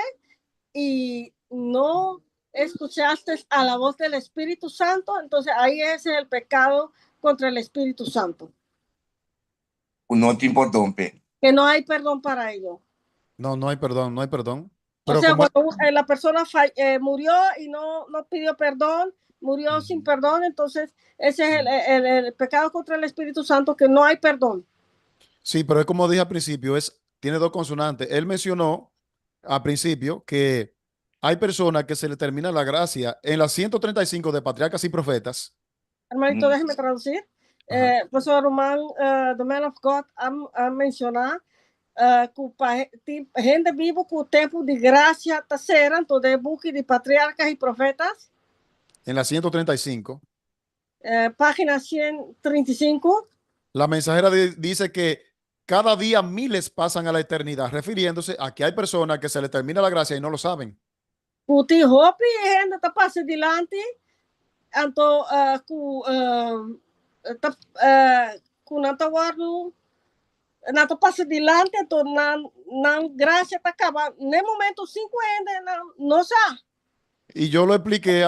y no escuchaste a la voz del Espíritu Santo, entonces ahí ese es el pecado contra el Espíritu Santo. Não tem podome. Que no hay perdón para ello. No, no hay perdón, no hay perdón. Pero o sea, cuando la persona murió y no pidió perdón, murió sin perdón, entonces ese es el pecado contra el Espíritu Santo, que no hay perdón. Sí, pero es como dije al principio, tiene dos consonantes. Él mencionó al principio que hay personas que se le termina la gracia en las 135 de Patriarcas y Profetas. Hermanito, déjeme traducir. Pastor Roman, the man of God, a mencionar que gente vivo com o tempo de graça está sendo todo o book de Patriarcas e Profetas. En la 135. Página 135. La mensajera dice que cada día miles pasan a la eternidad, refiriéndose a que hay personas que se le termina la gracia y no lo saben. Puti hopi gente está passando dilante, anto com nata guardo nata passa dilante, anto na graça está acabando. No momento 50 não sabe. Y yo lo expliqué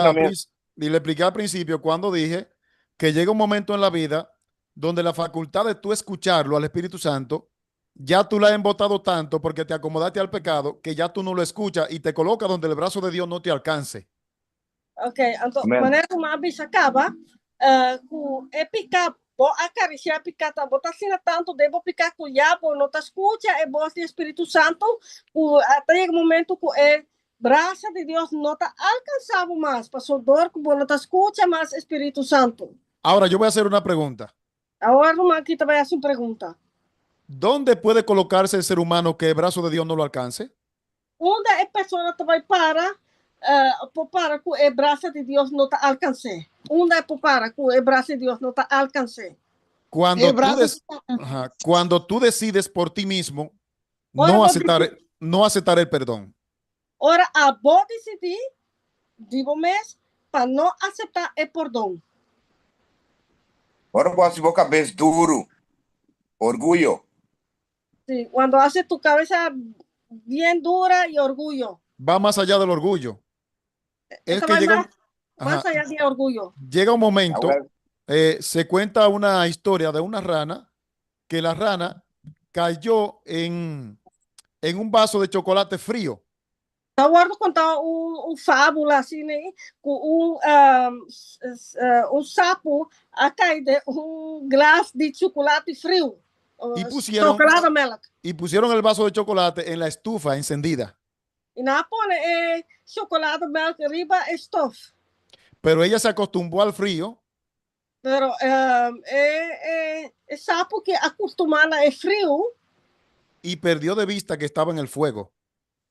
y le expliqué al principio cuando dije que llega un momento en la vida donde la facultad de tú escucharlo al Espíritu Santo, ya tú la has embotado tanto porque te acomodaste al pecado que ya tú no lo escuchas y te colocas donde el brazo de Dios no te alcance. Ok, então, maneira como a bicha acaba, com picar, vou acariciar, picar, tá, botar assim tanto, devo picar com o diabo, não tá escuta, é voz do Espírito Santo, até o momento que é braça de Deus não está alcançado mais, passou dor, como não tá escuta mais Espírito Santo. Ahora yo voy a hacer una pregunta. Agora, aqui também hace uma pergunta. ¿Dónde puede colocarse el ser humano que el brazo de Dios no lo alcance? Onde a pessoa também para que o braço de Deus não está alcance? Onde para que o braço de Deus não está alcance? Cuando tú decides por ti mismo no aceptar el perdón. Ora, a vou decidir, digo mês, para não aceitar o perdão. Ora, posso boca cabeça duro, orgulho. Sí, cuando hace tu cabeza bien dura y orgullo. Va más allá del orgullo. Es que más allá del orgullo. Llega un momento, se cuenta una historia de una rana, que la rana cayó en un vaso de chocolate frío. Eu guardo contar fábula assim, né? Com sapo a cair de glass de chocolate frío. Y pusieron el vaso de chocolate en la estufa encendida. Y nada pone chocolate milk arriba estufa. Pero ella se acostumbró al frío. Pero el sapo que acostumada al frío. Y perdió de vista que estaba en el fuego.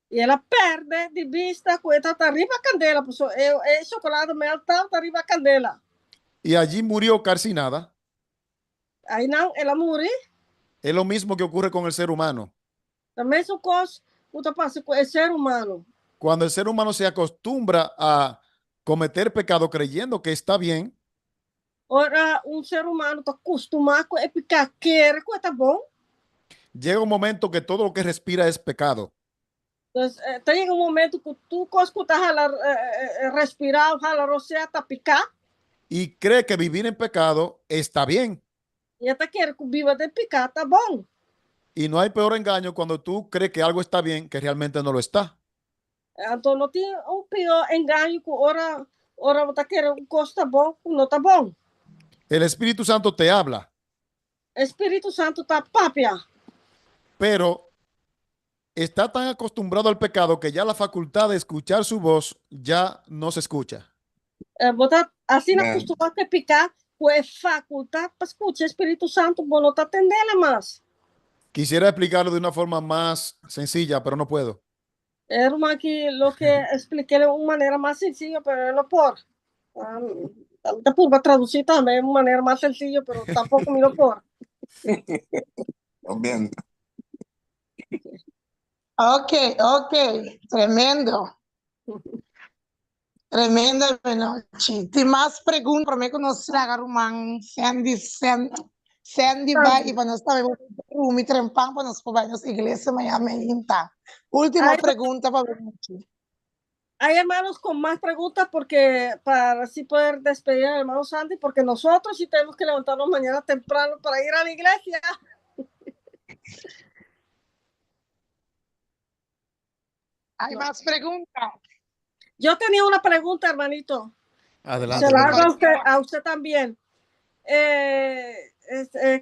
Y ela perde de vista que está arriba a candela. Pues el chocolate milk está arriba a candela. Y allí murió calcinada. Ahí no, ela murió. Es lo mismo que ocurre con el ser humano. También eso pasa con el ser humano. Cuando el ser humano se acostumbra a cometer pecado creyendo que está bien. Ora, un ser humano está acostumado con el pecado, quiere que está bom. Llega un momento que todo lo que respira es pecado. Entonces, llega un momento que tú escuchas respirar, la rosea está picar. Y cree que vivir en pecado está bien. Y hasta quiere que viva de picar, está bom. Y no hay peor engaño cuando tú crees que algo está bien que realmente no lo está. Entonces no tiene un peor engaño que ahora está quiere un costa bom, no está bom. El Espíritu Santo te habla. El Espíritu Santo está papia. Pero está tan acostumbrado al pecado que ya la facultad de escuchar su voz ya no se escucha. Así no acostumbrado a picar. Pues facultad para escuchar el Espíritu Santo, no te atenderle más. Quisiera explicarlo de una forma más sencilla, pero no puedo. Hermano, aquí lo que expliqué de una manera más sencilla, pero no por. Después va a traducir también de una manera más sencilla, pero tampoco me lo por. Bien. Ok, tremendo. Tremenda noche. Tem mais perguntas para me conhecer a Rumang Sandy vai e para nós também me trempar para nós para nós igreja amanhã tá. Última pergunta para mim. Hay hermanos con más preguntas porque para así poder despedir al hermano Sandy, porque nosotros sí tenemos que levantarnos mañana temprano para ir a la iglesia. Hay más preguntas. Yo tenía una pregunta, hermanito. Adelante. Se la hago a usted también.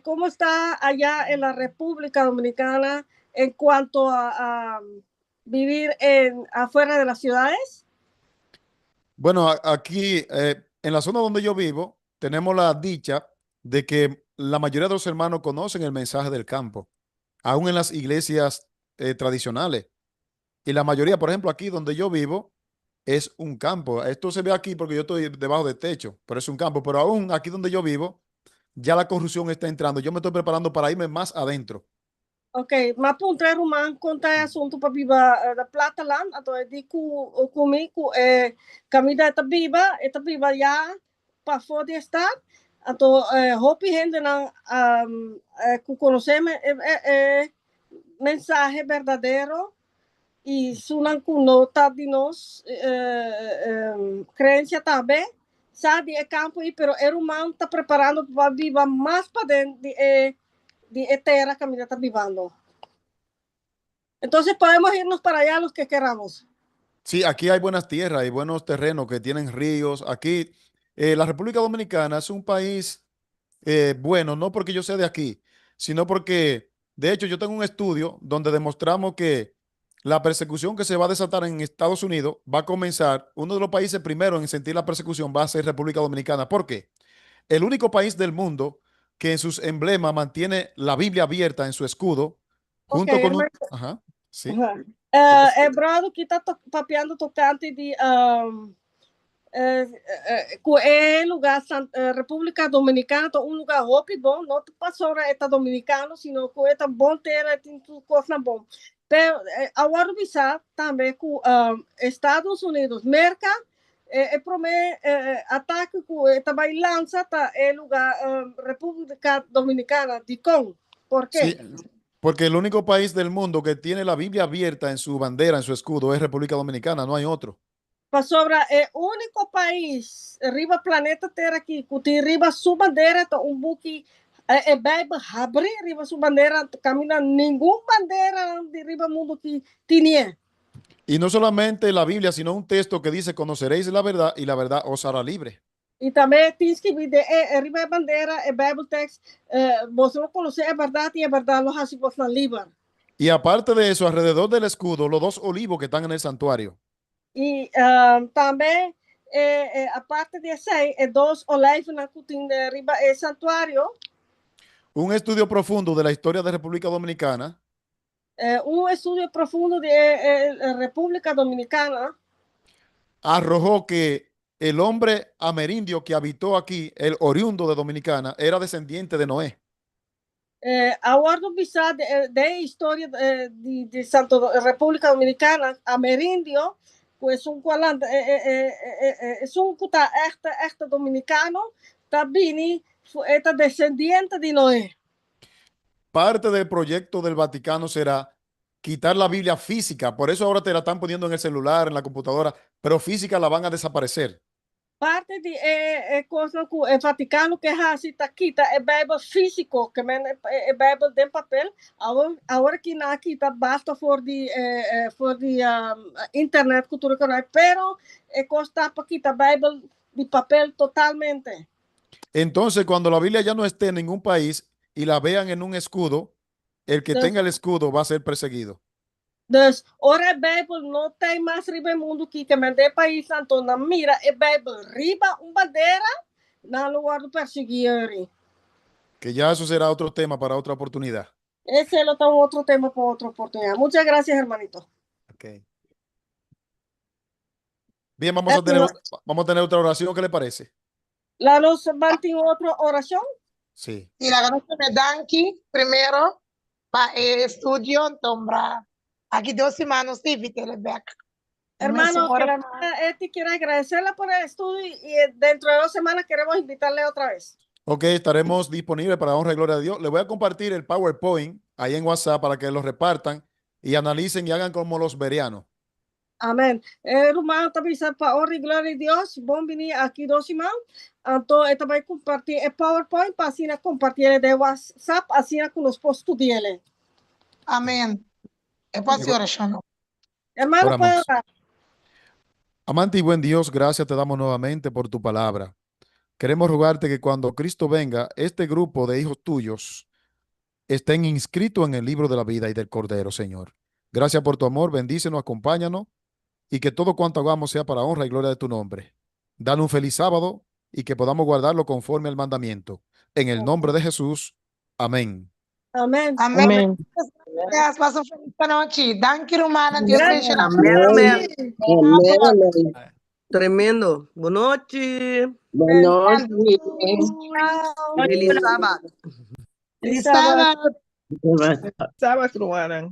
¿Cómo está allá en la República Dominicana en cuanto a vivir afuera de las ciudades? Bueno, aquí en la zona donde yo vivo, tenemos la dicha de que la mayoría de los hermanos conocen el mensaje del campo, aún en las iglesias tradicionales. Y la mayoría, por ejemplo, aquí donde yo vivo, es un campo. Esto se ve aquí porque yo estoy debajo del techo, pero es un campo. Pero aún aquí donde yo vivo, ya la corrupción está entrando. Yo me estoy preparando para irme más adentro. Ok, mas puntre rumang conta assunto para biba da plata lan atau di ku kumi ku kamida eta biba ya para fora de estar atau hopi gente na ku conoceme mensaje verdadeiro e sunan ku nota de nós creencia também sabe é campo aí pero o rumang está preparando para biba mais para dentro de etera kamida está vivando. Entonces podemos irnos para allá los que queramos. Sí, aquí hay buenas tierras y buenos terrenos que tienen ríos. Aquí, la República Dominicana es un país bueno, no porque yo sea de aquí, sino porque, de hecho, yo tengo un estudio donde demostramos que la persecución que se va a desatar en Estados Unidos va a comenzar, uno de los países primeros en sentir la persecución va a ser República Dominicana. ¿Por qué? El único país del mundo que en sus emblemas mantiene la Biblia abierta en su escudo, junto con un... Ajá, sí. É brado que está papeando tocante de lugar República Dominicana, um lugar roupa bom, não passou eta dominicano, sino que eta bom ter tem coisa bom. Pero agora bisa também com Estados Unidos, merca promete ataque com eta vai lança tá lugar República Dominicana de Congo. ¿Por qué? Sí, porque el único país del mundo que tiene la Biblia abierta en su bandera, en su escudo, es República Dominicana, no hay otro. Sobre o único país arriba planeta Terra que tem arriba sua bandeira buque Bible abre arriba sua bandeira camina nenhuma bandeira de arriba mundo que tinha. Y no solamente la Biblia, sino un texto que dice, conoceréis la verdad y la verdad os hará libre. E também tem escrito arriba a bandeira Bible text você não conhecer a verdade e a verdade não se você livre. Y aparte de eso, alrededor del escudo, los dos olivos que están en el santuario. E também aparte de isso dois olivos na cutina arriba o santuário. Un estudio profundo de la historia de República Dominicana. Un estudio profundo de República Dominicana arrojó que el hombre amerindio que habitó aquí, el oriundo de Dominicana, era descendiente de Noé. Agora bisa de história de Santo República Dominicana, amerindio, pues un cualante es un cuta este dominicano, tabini esta descendiente de Noé. Parte del proyecto del Vaticano será quitar la Biblia física, por eso ahora te la están poniendo en el celular, en la computadora, pero física la van a desaparecer. Parte de coisa que o Vaticano que está quita é Bíblia físico, que é Bíblia de papel, agora que na quita basta for de internet cultura que não é, pero costa para quitar Bíblia de papel totalmente. Entonces, cuando la Biblia ya no esté en ningún país y la vean en un escudo, el que tenga el escudo va a ser perseguido. Dus, ora a Bíblia não tem mais riba mundo que mande país então na mira a Bíblia riba bandeira na lugar do perseguir. Que ya eso será otro tema para otra oportunidad. Ese es otro tema para otra oportunidad. Muchas gracias, hermanito. Okay. Bien, vamos a tener otra oración. ¿Qué le parece? ¿La nos mantiene otra oración? Sí. Y la gracia me dan aquí primero para el estudio, tombra. Aquí 2 semanas de Vitelbeck. Hermano, quiero agradecerle por el estudio y dentro de 2 semanas queremos invitarle otra vez. Ok, estaremos disponibles para honra y gloria a Dios. Le voy a compartir el PowerPoint ahí en WhatsApp para que lo repartan y analicen y hagan como los bereanos. Amén. Hermano, también para honra y gloria a Dios. Bom venir aquí 2 semanas. Entonces, también compartir el PowerPoint para así compartir el de WhatsApp, así que nos puedo estudiar. Amén. Hermano, puedo orar. Amante y buen Dios, gracias te damos nuevamente por tu palabra. Queremos rogarte que cuando Cristo venga, este grupo de hijos tuyos estén inscritos en el libro de la vida y del Cordero, Señor. Gracias por tu amor, bendícenos, acompáñanos y que todo cuanto hagamos sea para honra y gloria de tu nombre. Dale un feliz sábado y que podamos guardarlo conforme al mandamiento. En el nombre de Jesús. Amén. Amén. Amén. Amén. Gracias. Paso feliz noche. Thank you, hermana. Dios me Gracias. Amén. bendiga. Amén. Tremendo. Buenas noches. Buenos días. Chao. Feliz sábado. Feliz sábado. Sábado, hermana.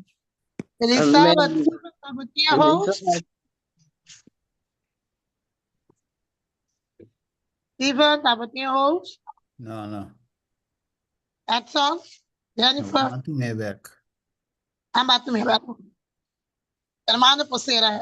Feliz Amén. sábado. Sabatinho, host. Steven, Sabatinho, host. No. That's all. Jennifer, Bantu me back. I'm about to be back. Hermano, pues era.